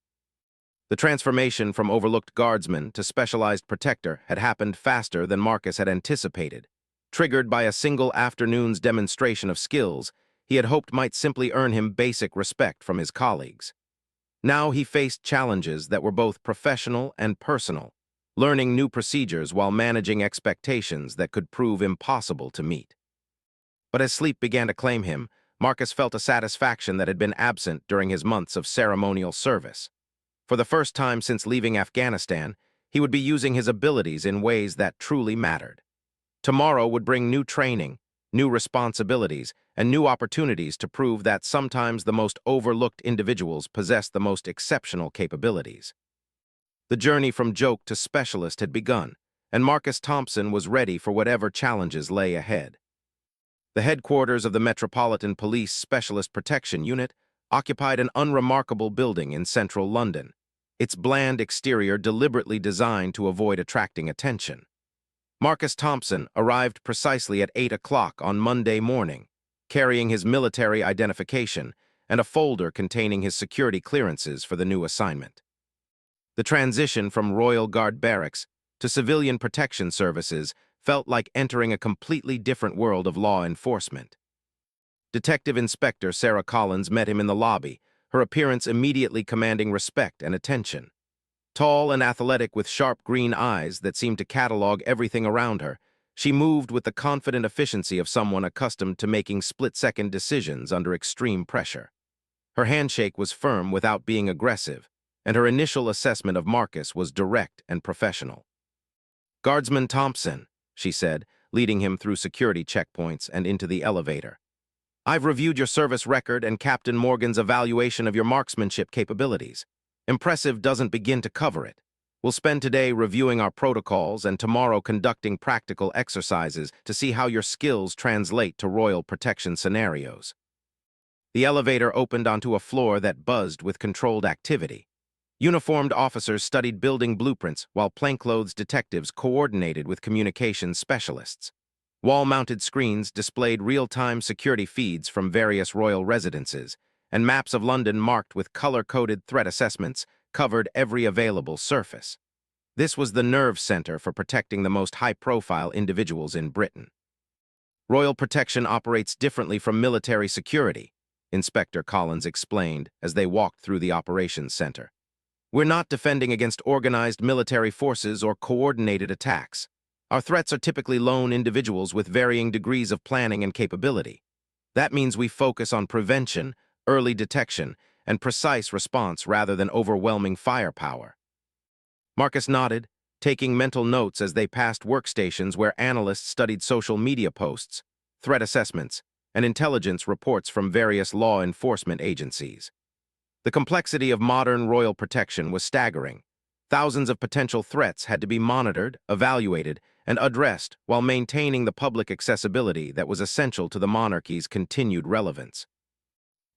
The transformation from overlooked guardsman to specialized protector had happened faster than Marcus had anticipated. Triggered by a single afternoon's demonstration of skills, he had hoped might simply earn him basic respect from his colleagues. Now he faced challenges that were both professional and personal, learning new procedures while managing expectations that could prove impossible to meet. But as sleep began to claim him, Marcus felt a satisfaction that had been absent during his months of ceremonial service. For the first time since leaving Afghanistan, he would be using his abilities in ways that truly mattered. Tomorrow would bring new training, new responsibilities, and new opportunities to prove that sometimes the most overlooked individuals possess the most exceptional capabilities. The journey from joke to specialist had begun, and Marcus Thompson was ready for whatever challenges lay ahead. The headquarters of the Metropolitan Police Specialist Protection Unit occupied an unremarkable building in central London, its bland exterior deliberately designed to avoid attracting attention. Marcus Thompson arrived precisely at 8 o'clock on Monday morning, carrying his military identification and a folder containing his security clearances for the new assignment. The transition from Royal Guard barracks to civilian protection services felt like entering a completely different world of law enforcement. Detective Inspector Sarah Collins met him in the lobby, her appearance immediately commanding respect and attention. Tall and athletic with sharp green eyes that seemed to catalog everything around her, she moved with the confident efficiency of someone accustomed to making split-second decisions under extreme pressure. Her handshake was firm without being aggressive, and her initial assessment of Marcus was direct and professional. "Guardsman Thompson," she said, leading him through security checkpoints and into the elevator. "I've reviewed your service record and Captain Morgan's evaluation of your marksmanship capabilities. Impressive doesn't begin to cover it. We'll spend today reviewing our protocols and tomorrow conducting practical exercises to see how your skills translate to royal protection scenarios." The elevator opened onto a floor that buzzed with controlled activity. Uniformed officers studied building blueprints while plainclothes detectives coordinated with communications specialists. Wall-mounted screens displayed real-time security feeds from various royal residences, and maps of London marked with color-coded threat assessments covered every available surface. This was the nerve center for protecting the most high-profile individuals in Britain. "Royal protection operates differently from military security," Inspector Collins explained as they walked through the operations center. "We're not defending against organized military forces or coordinated attacks. Our threats are typically lone individuals with varying degrees of planning and capability. That means we focus on prevention, early detection, and precise response rather than overwhelming firepower." Marcus nodded, taking mental notes as they passed workstations where analysts studied social media posts, threat assessments, and intelligence reports from various law enforcement agencies. The complexity of modern royal protection was staggering. Thousands of potential threats had to be monitored, evaluated, and addressed while maintaining the public accessibility that was essential to the monarchy's continued relevance.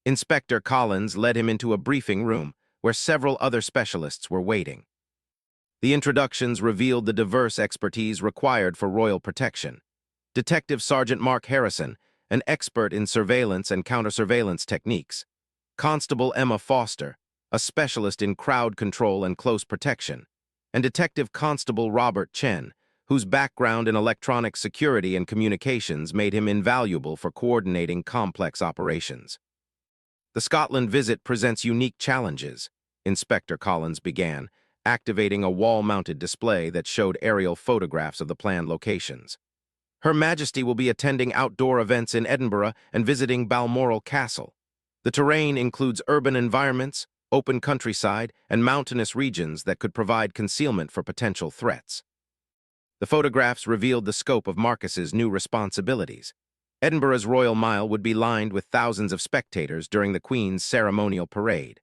Inspector Collins led him into a briefing room, where several other specialists were waiting. The introductions revealed the diverse expertise required for royal protection. Detective Sergeant Mark Harrison, an expert in surveillance and counter-surveillance techniques. Constable Emma Foster, a specialist in crowd control and close protection. And Detective Constable Robert Chen, whose background in electronic security and communications made him invaluable for coordinating complex operations. The Scotland visit presents unique challenges, Inspector Collins began, activating a wall-mounted display that showed aerial photographs of the planned locations. Her Majesty will be attending outdoor events in Edinburgh and visiting Balmoral Castle. The terrain includes urban environments, open countryside, and mountainous regions that could provide concealment for potential threats. The photographs revealed the scope of Marcus's new responsibilities. Edinburgh's Royal Mile would be lined with thousands of spectators during the Queen's ceremonial parade.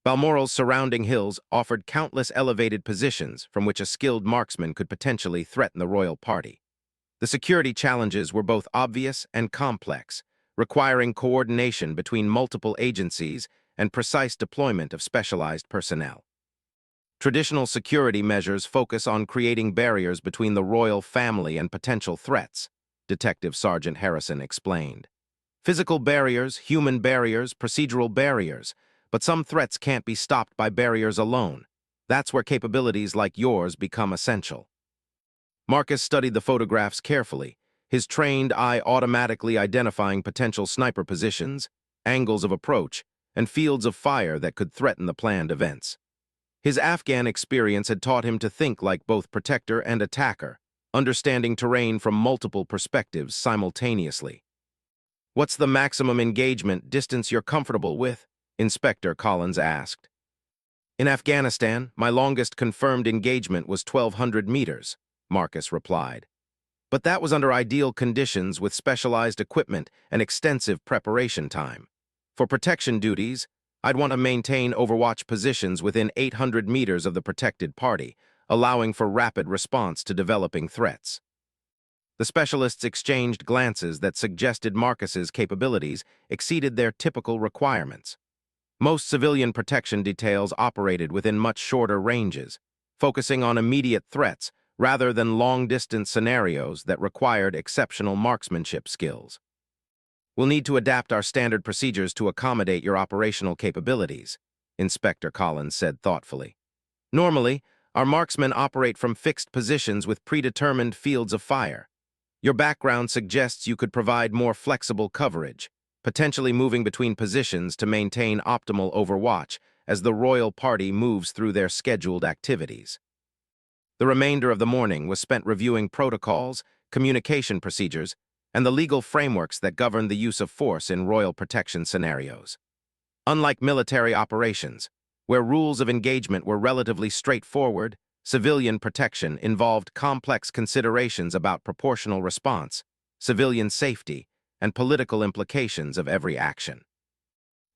Balmoral's surrounding hills offered countless elevated positions from which a skilled marksman could potentially threaten the royal party. The security challenges were both obvious and complex, requiring coordination between multiple agencies and precise deployment of specialized personnel. Traditional security measures focus on creating barriers between the royal family and potential threats, Detective Sergeant Harrison explained. Physical barriers, human barriers, procedural barriers, but some threats can't be stopped by barriers alone. That's where capabilities like yours become essential. Marcus studied the photographs carefully, his trained eye automatically identifying potential sniper positions, angles of approach, and fields of fire that could threaten the planned events. His Afghan experience had taught him to think like both protector and attacker, understanding terrain from multiple perspectives simultaneously. "What's the maximum engagement distance you're comfortable with?" Inspector Collins asked. "In Afghanistan, my longest confirmed engagement was 1,200 meters, Marcus replied. But that was under ideal conditions with specialized equipment and extensive preparation time. For protection duties, I'd want to maintain overwatch positions within 800 meters of the protected party, allowing for rapid response to developing threats. The specialists exchanged glances that suggested Marcus's capabilities exceeded their typical requirements. Most civilian protection details operated within much shorter ranges, focusing on immediate threats rather than long-distance scenarios that required exceptional marksmanship skills. "We'll need to adapt our standard procedures to accommodate your operational capabilities," Inspector Collins said thoughtfully. "Normally, our marksmen operate from fixed positions with predetermined fields of fire. Your background suggests you could provide more flexible coverage, potentially moving between positions to maintain optimal overwatch as the royal party moves through their scheduled activities." The remainder of the morning was spent reviewing protocols, communication procedures, and the legal frameworks that govern the use of force in royal protection scenarios. Unlike military operations, where rules of engagement were relatively straightforward, civilian protection involved complex considerations about proportional response, civilian safety, and political implications of every action.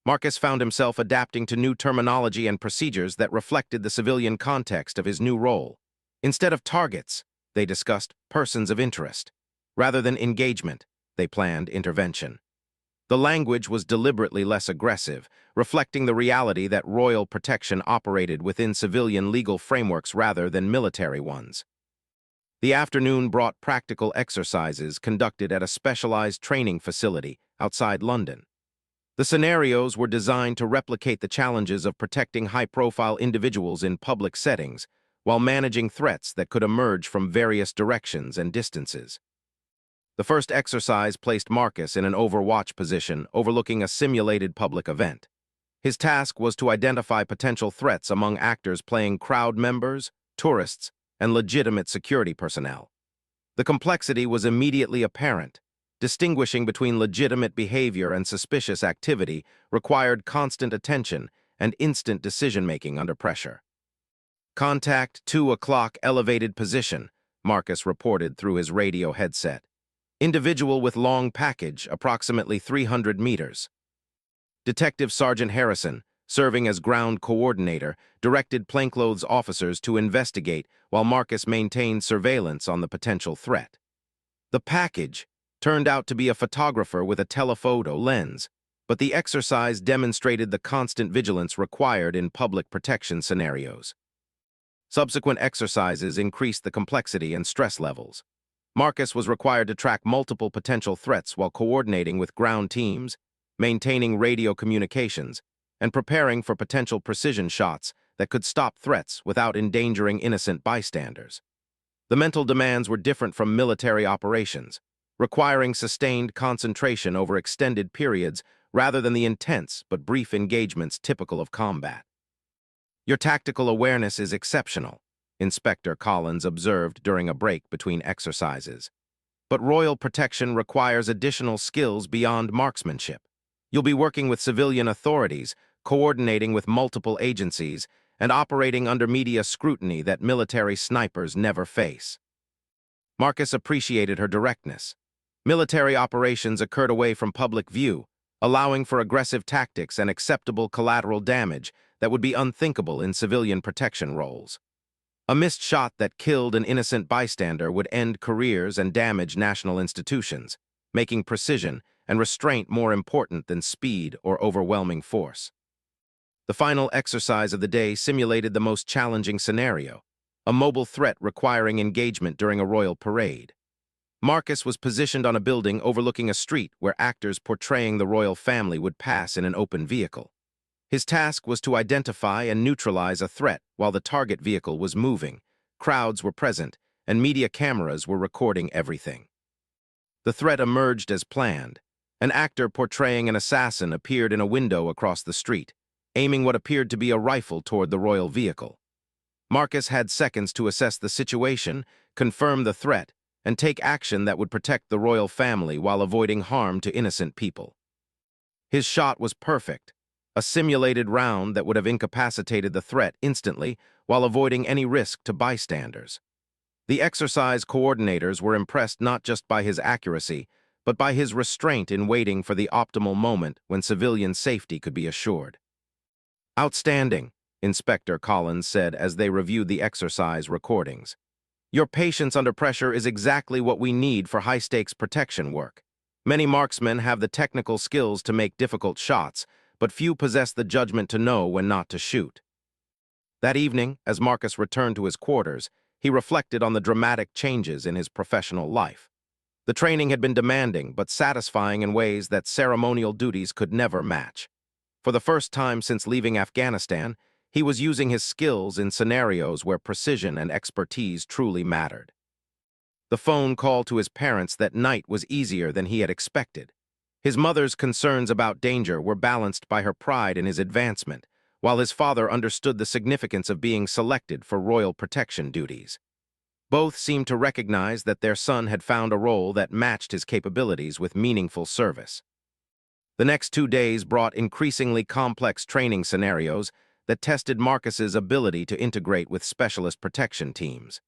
Marcus found himself adapting to new terminology and procedures that reflected the civilian context of his new role. Instead of targets, they discussed persons of interest. Rather than engagement, they planned intervention. The language was deliberately less aggressive, reflecting the reality that royal protection operated within civilian legal frameworks rather than military ones. The afternoon brought practical exercises conducted at a specialized training facility outside London. The scenarios were designed to replicate the challenges of protecting high-profile individuals in public settings, while managing threats that could emerge from various directions and distances. The first exercise placed Marcus in an overwatch position overlooking a simulated public event. His task was to identify potential threats among actors playing crowd members, tourists, and legitimate security personnel. The complexity was immediately apparent. Distinguishing between legitimate behavior and suspicious activity required constant attention and instant decision-making under pressure. "Contact 2 o'clock elevated position," Marcus reported through his radio headset. "Individual with long package, approximately 300 meters. Detective Sergeant Harrison, serving as ground coordinator, directed plainclothes officers to investigate while Marcus maintained surveillance on the potential threat. The package turned out to be a photographer with a telephoto lens, but the exercise demonstrated the constant vigilance required in public protection scenarios. Subsequent exercises increased the complexity and stress levels. Marcus was required to track multiple potential threats while coordinating with ground teams, maintaining radio communications, and preparing for potential precision shots that could stop threats without endangering innocent bystanders. The mental demands were different from military operations, requiring sustained concentration over extended periods rather than the intense but brief engagements typical of combat. "Your tactical awareness is exceptional," Inspector Collins observed during a break between exercises. "But royal protection requires additional skills beyond marksmanship. You'll be working with civilian authorities, coordinating with multiple agencies, and operating under media scrutiny that military snipers never face." Marcus appreciated her directness. Military operations occurred away from public view, allowing for aggressive tactics and acceptable collateral damage that would be unthinkable in civilian protection roles. A missed shot that killed an innocent bystander would end careers and damage national institutions, making precision and restraint more important than speed or overwhelming force. The final exercise of the day simulated the most challenging scenario, a mobile threat requiring engagement during a royal parade. Marcus was positioned on a building overlooking a street where actors portraying the royal family would pass in an open vehicle. His task was to identify and neutralize a threat while the target vehicle was moving. Crowds were present, and media cameras were recording everything. The threat emerged as planned. An actor portraying an assassin appeared in a window across the street, aiming what appeared to be a rifle toward the royal vehicle. Marcus had seconds to assess the situation, confirm the threat, and take action that would protect the royal family while avoiding harm to innocent people. His shot was perfect, a simulated round that would have incapacitated the threat instantly while avoiding any risk to bystanders. The exercise coordinators were impressed not just by his accuracy, but by his restraint in waiting for the optimal moment when civilian safety could be assured. "Outstanding," Inspector Collins said as they reviewed the exercise recordings. "Your patience under pressure is exactly what we need for high-stakes protection work. Many marksmen have the technical skills to make difficult shots, but few possess the judgment to know when not to shoot." That evening, as Marcus returned to his quarters, he reflected on the dramatic changes in his professional life. The training had been demanding but satisfying in ways that ceremonial duties could never match. For the first time since leaving Afghanistan, he was using his skills in scenarios where precision and expertise truly mattered. The phone call to his parents that night was easier than he had expected. His mother's concerns about danger were balanced by her pride in his advancement, while his father understood the significance of being selected for royal protection duties. Both seemed to recognize that their son had found a role that matched his capabilities with meaningful service. The next 2 days brought increasingly complex training scenarios that tested Marcus's ability to integrate with specialist protection teams.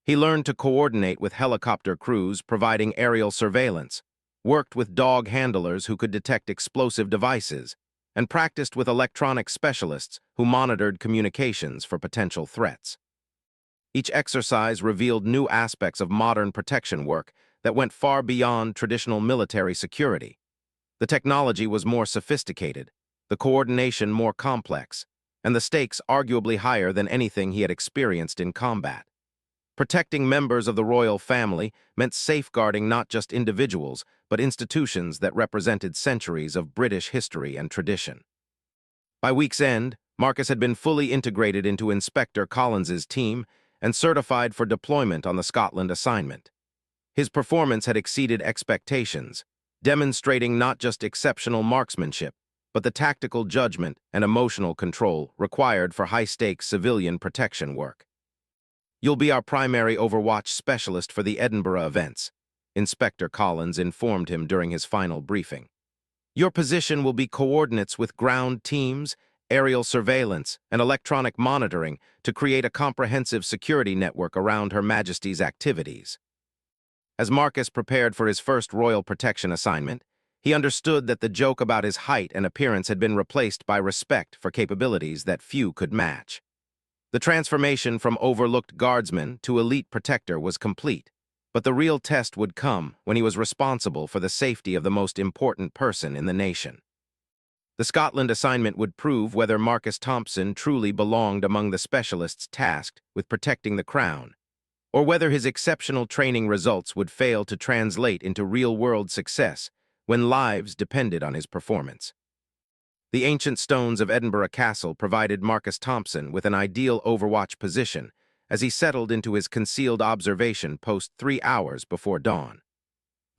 He learned to coordinate with helicopter crews providing aerial surveillance, worked with dog handlers who could detect explosive devices, and practiced with electronic specialists who monitored communications for potential threats. Each exercise revealed new aspects of modern protection work that went far beyond traditional military security. The technology was more sophisticated, the coordination more complex, and the stakes arguably higher than anything he had experienced in combat. Protecting members of the royal family meant safeguarding not just individuals, but institutions that represented centuries of British history and tradition. By week's end, Marcus had been fully integrated into Inspector Collins's team and certified for deployment on the Scotland assignment. His performance had exceeded expectations, demonstrating not just exceptional marksmanship, but the tactical judgment and emotional control required for high-stakes civilian protection work. "You'll be our primary Overwatch specialist for the Edinburgh events," Inspector Collins informed him during his final briefing. "Your position will be coordinates with ground teams, aerial surveillance, and electronic monitoring to create a comprehensive security network around Her Majesty's activities." As Marcus prepared for his first royal protection assignment, he understood that the joke about his height and appearance had been replaced by respect for capabilities that few could match. The transformation from overlooked guardsman to elite protector was complete, but the real test would come when he was responsible for the safety of the most important person in the nation. The Scotland assignment would prove whether Marcus Thompson truly belonged among the specialists tasked with protecting the crown, or whether his exceptional training results would fail to translate into real-world success when lives depended on his performance. The ancient stones of Edinburgh Castle provided Marcus Thompson with an ideal overwatch position as he settled into his concealed observation post 3 hours before dawn.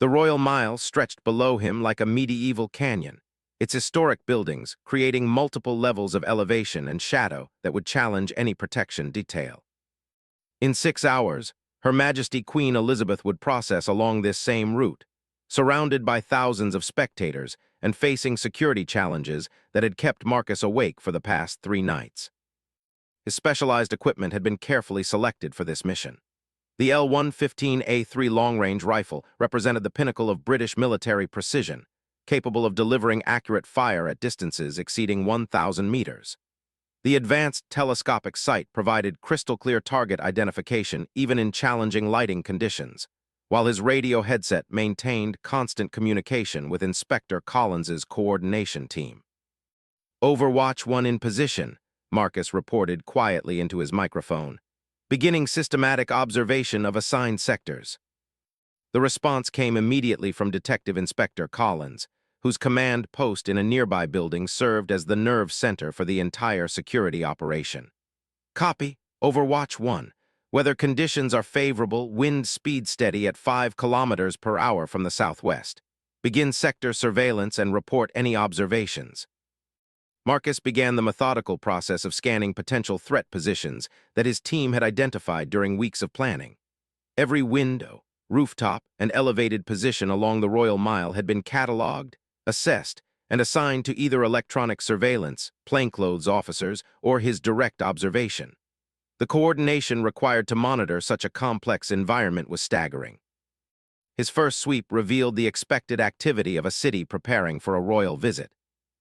The Royal Mile stretched below him like a medieval canyon, its historic buildings creating multiple levels of elevation and shadow that would challenge any protection detail. In 6 hours, Her Majesty Queen Elizabeth would process along this same route, surrounded by thousands of spectators and facing security challenges that had kept Marcus awake for the past 3 nights. His specialized equipment had been carefully selected for this mission. The L-115A3 long-range rifle represented the pinnacle of British military precision, capable of delivering accurate fire at distances exceeding 1,000 meters. The advanced telescopic sight provided crystal-clear target identification even in challenging lighting conditions, while his radio headset maintained constant communication with Inspector Collins's coordination team. "Overwatch 1 in position," Marcus reported quietly into his microphone, beginning systematic observation of assigned sectors. The response came immediately from Detective Inspector Collins, whose command post in a nearby building served as the nerve center for the entire security operation. "Copy, Overwatch 1. Weather conditions are favorable, wind speed steady at 5 kilometers per hour from the southwest. Begin sector surveillance and report any observations." Marcus began the methodical process of scanning potential threat positions that his team had identified during weeks of planning. Every window, rooftop, and elevated position along the Royal Mile had been catalogued, assessed, and assigned to either electronic surveillance, plainclothes officers, or his direct observation. The coordination required to monitor such a complex environment was staggering. His first sweep revealed the expected activity of a city preparing for a royal visit.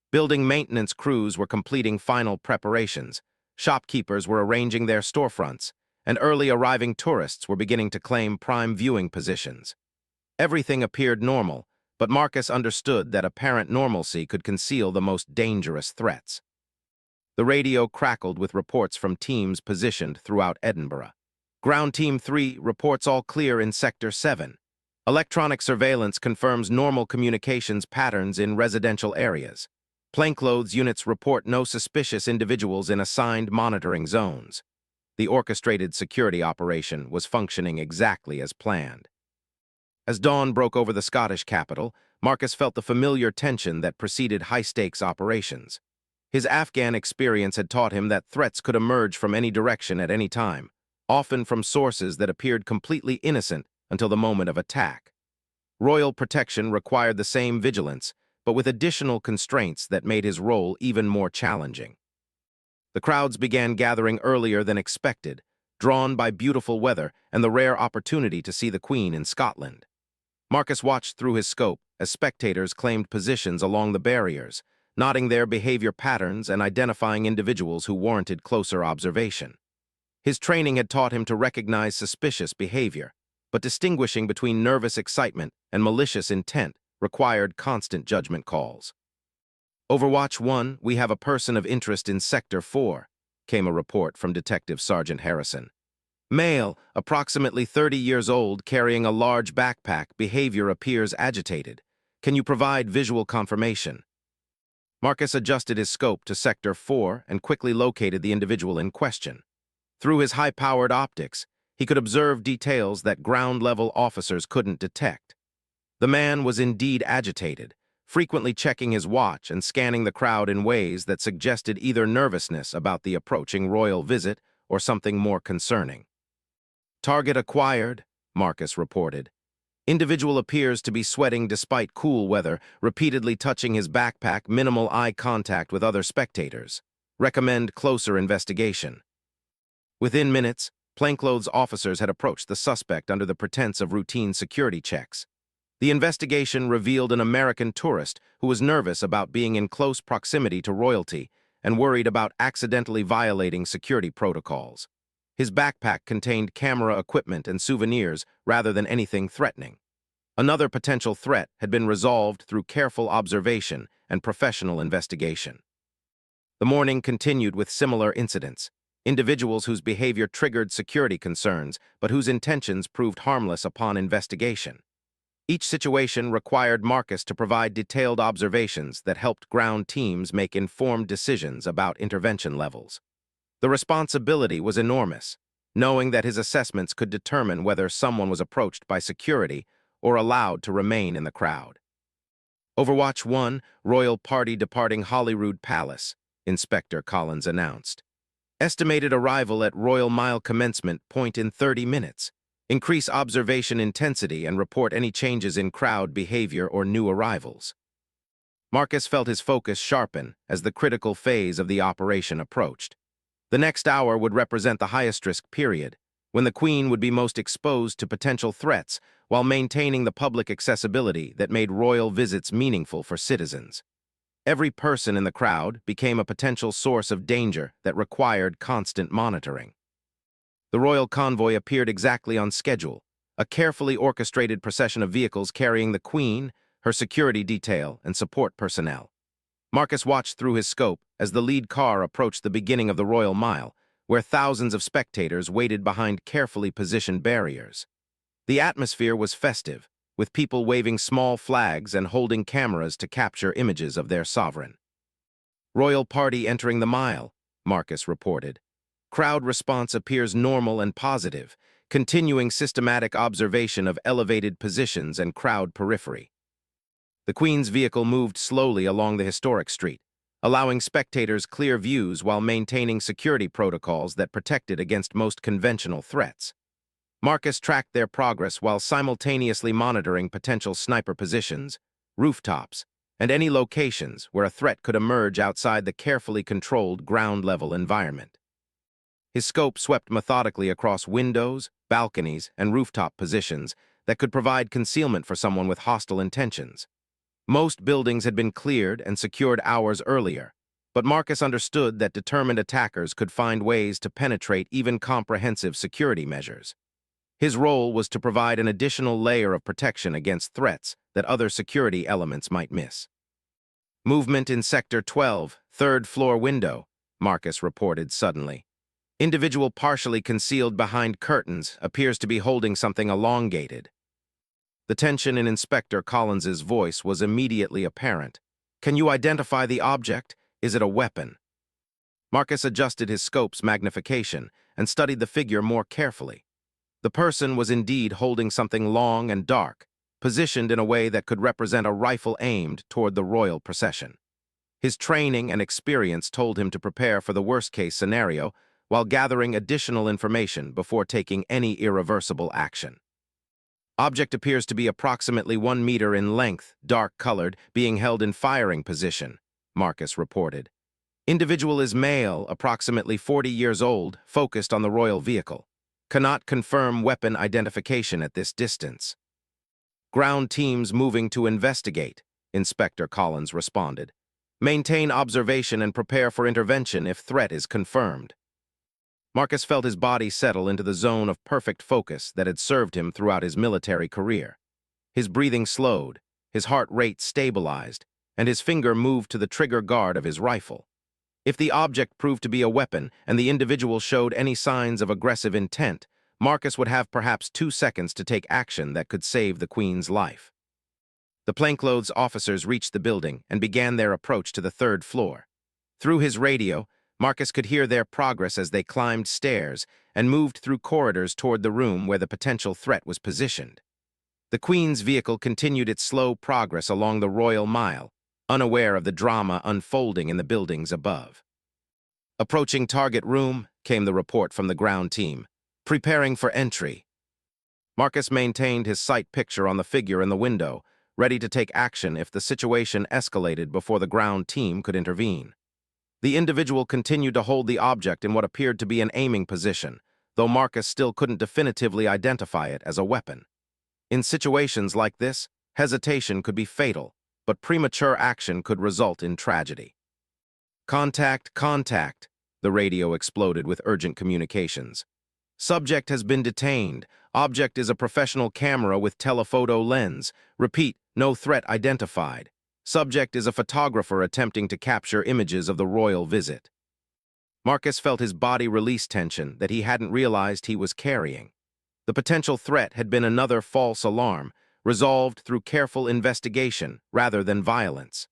Building maintenance crews were completing final preparations, shopkeepers were arranging their storefronts, and early arriving tourists were beginning to claim prime viewing positions. Everything appeared normal, but Marcus understood that apparent normalcy could conceal the most dangerous threats. The radio crackled with reports from teams positioned throughout Edinburgh. "Ground Team 3 reports all clear in Sector 7. Electronic surveillance confirms normal communications patterns in residential areas. Plainclothes units report no suspicious individuals in assigned monitoring zones." The orchestrated security operation was functioning exactly as planned. As dawn broke over the Scottish capital, Marcus felt the familiar tension that preceded high-stakes operations. His Afghan experience had taught him that threats could emerge from any direction at any time, often from sources that appeared completely innocent until the moment of attack. Royal protection required the same vigilance, but with additional constraints that made his role even more challenging. The crowds began gathering earlier than expected, drawn by beautiful weather and the rare opportunity to see the Queen in Scotland. Marcus watched through his scope as spectators claimed positions along the barriers, noting their behavior patterns and identifying individuals who warranted closer observation. His training had taught him to recognize suspicious behavior, but distinguishing between nervous excitement and malicious intent required constant judgment calls. "Overwatch 1, we have a person of interest in Sector 4, came a report from Detective Sergeant Harrison. "Male, approximately 30 years old, carrying a large backpack, behavior appears agitated. Can you provide visual confirmation?" Marcus adjusted his scope to Sector 4 and quickly located the individual in question. Through his high-powered optics, he could observe details that ground-level officers couldn't detect. The man was indeed agitated, frequently checking his watch and scanning the crowd in ways that suggested either nervousness about the approaching royal visit or something more concerning. "Target acquired," Marcus reported. "Individual appears to be sweating despite cool weather, repeatedly touching his backpack, minimal eye contact with other spectators. Recommend closer investigation." Within minutes, plainclothes officers had approached the suspect under the pretense of routine security checks. The investigation revealed an American tourist who was nervous about being in close proximity to royalty and worried about accidentally violating security protocols. His backpack contained camera equipment and souvenirs rather than anything threatening. Another potential threat had been resolved through careful observation and professional investigation. The morning continued with similar incidents, individuals whose behavior triggered security concerns but whose intentions proved harmless upon investigation. Each situation required Marcus to provide detailed observations that helped ground teams make informed decisions about intervention levels. The responsibility was enormous, knowing that his assessments could determine whether someone was approached by security or allowed to remain in the crowd. Overwatch 1, Royal Party departing Holyrood Palace, Inspector Collins announced. Estimated arrival at Royal Mile commencement point in 30 minutes. Increase observation intensity and report any changes in crowd behavior or new arrivals. Marcus felt his focus sharpen as the critical phase of the operation approached. The next hour would represent the highest-risk period, when the Queen would be most exposed to potential threats while maintaining the public accessibility that made royal visits meaningful for citizens. Every person in the crowd became a potential source of danger that required constant monitoring. The royal convoy appeared exactly on schedule, a carefully orchestrated procession of vehicles carrying the Queen, her security detail, and support personnel. Marcus watched through his scope as the lead car approached the beginning of the Royal Mile, where thousands of spectators waited behind carefully positioned barriers. The atmosphere was festive, with people waving small flags and holding cameras to capture images of their sovereign. Royal Party entering the mile, Marcus reported. Crowd response appears normal and positive, continuing systematic observation of elevated positions and crowd periphery. The Queen's vehicle moved slowly along the historic street, allowing spectators clear views while maintaining security protocols that protected against most conventional threats. Marcus tracked their progress while simultaneously monitoring potential sniper positions, rooftops, and any locations where a threat could emerge outside the carefully controlled ground-level environment. His scope swept methodically across windows, balconies, and rooftop positions that could provide concealment for someone with hostile intentions. Most buildings had been cleared and secured hours earlier, but Marcus understood that determined attackers could find ways to penetrate even comprehensive security measures. His role was to provide an additional layer of protection against threats that other security elements might miss. Movement in Sector 12, third floor window, Marcus reported suddenly. Individual partially concealed behind curtains appears to be holding something elongated. The tension in Inspector Collins's voice was immediately apparent. Can you identify the object? Is it a weapon? Marcus adjusted his scope's magnification and studied the figure more carefully. The person was indeed holding something long and dark, positioned in a way that could represent a rifle aimed toward the royal procession. His training and experience told him to prepare for the worst-case scenario while gathering additional information before taking any irreversible action. Object appears to be approximately 1 meter in length, dark-colored, being held in firing position, Marcus reported. Individual is male, approximately 40 years old, focused on the royal vehicle. Cannot confirm weapon identification at this distance. Ground teams moving to investigate, Inspector Collins responded. Maintain observation and prepare for intervention if threat is confirmed. Marcus felt his body settle into the zone of perfect focus that had served him throughout his military career. His breathing slowed, his heart rate stabilized, and his finger moved to the trigger guard of his rifle. If the object proved to be a weapon and the individual showed any signs of aggressive intent, Marcus would have perhaps 2 seconds to take action that could save the Queen's life. The plainclothes officers reached the building and began their approach to the 3rd floor. Through his radio, Marcus could hear their progress as they climbed stairs and moved through corridors toward the room where the potential threat was positioned. The Queen's vehicle continued its slow progress along the Royal Mile, unaware of the drama unfolding in the buildings above. Approaching target room, came the report from the ground team. Preparing for entry. Marcus maintained his sight picture on the figure in the window, ready to take action if the situation escalated before the ground team could intervene. The individual continued to hold the object in what appeared to be an aiming position, though Marcus still couldn't definitively identify it as a weapon. In situations like this, hesitation could be fatal, but premature action could result in tragedy. Contact, contact, the radio exploded with urgent communications. Subject has been detained. Object is a professional camera with telephoto lens. Repeat, no threat identified. Subject is a photographer attempting to capture images of the royal visit. Marcus felt his body release tension that he hadn't realized he was carrying. The potential threat had been another false alarm, resolved through careful investigation rather than violence.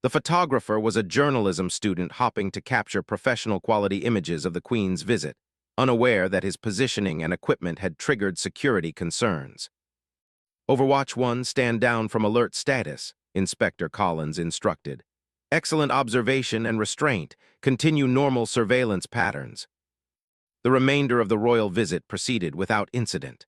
The photographer was a journalism student hopping to capture professional quality images of the Queen's visit, unaware that his positioning and equipment had triggered security concerns. Overwatch 1, stand down from alert status, Inspector Collins instructed. Excellent observation and restraint. Continue normal surveillance patterns. The remainder of the royal visit proceeded without incident.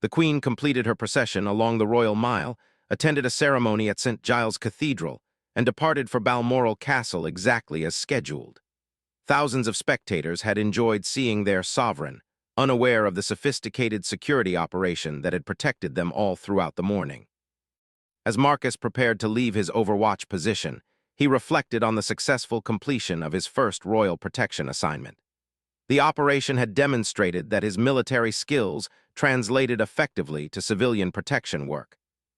The Queen completed her procession along the Royal Mile, attended a ceremony at St. Giles Cathedral, and departed for Balmoral Castle exactly as scheduled. Thousands of spectators had enjoyed seeing their sovereign, unaware of the sophisticated security operation that had protected them all throughout the morning. As Marcus prepared to leave his Overwatch position, he reflected on the successful completion of his first royal protection assignment. The operation had demonstrated that his military skills translated effectively to civilian protection work,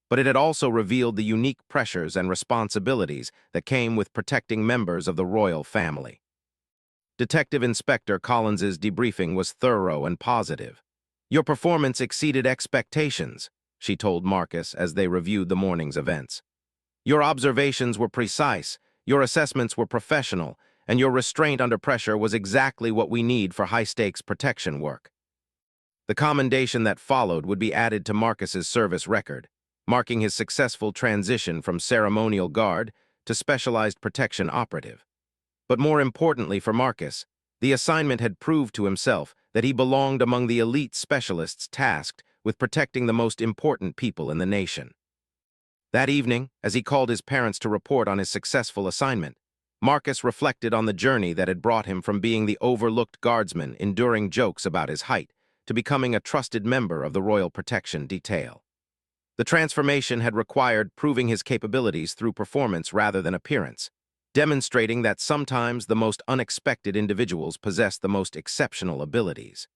but it had also revealed the unique pressures and responsibilities that came with protecting members of the royal family. Detective Inspector Collins's debriefing was thorough and positive. "Your performance exceeded expectations," she told Marcus as they reviewed the morning's events. "Your observations were precise, your assessments were professional, and your restraint under pressure was exactly what we need for high-stakes protection work." The commendation that followed would be added to Marcus's service record, marking his successful transition from ceremonial guard to specialized protection operative. But more importantly for Marcus, the assignment had proved to himself that he belonged among the elite specialists tasked with protecting the most important people in the nation. That evening, as he called his parents to report on his successful assignment, Marcus reflected on the journey that had brought him from being the overlooked guardsman enduring jokes about his height to becoming a trusted member of the Royal Protection Detail. The transformation had required proving his capabilities through performance rather than appearance, demonstrating that sometimes the most unexpected individuals possess the most exceptional abilities.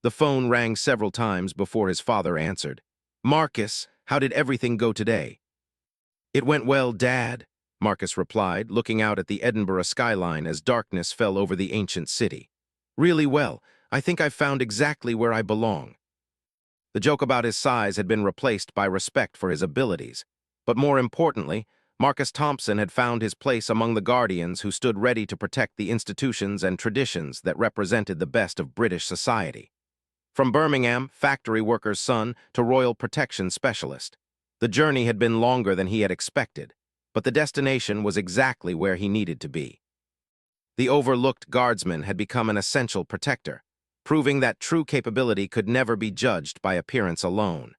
The phone rang several times before his father answered. "Marcus, how did everything go today?" "It went well, Dad," Marcus replied, looking out at the Edinburgh skyline as darkness fell over the ancient city. "Really well. I think I've found exactly where I belong." The joke about his size had been replaced by respect for his abilities, but more importantly, Marcus Thompson had found his place among the guardians who stood ready to protect the institutions and traditions that represented the best of British society. From Birmingham, factory worker's son, to royal protection specialist, the journey had been longer than he had expected, but the destination was exactly where he needed to be. The overlooked guardsman had become an essential protector, proving that true capability could never be judged by appearance alone.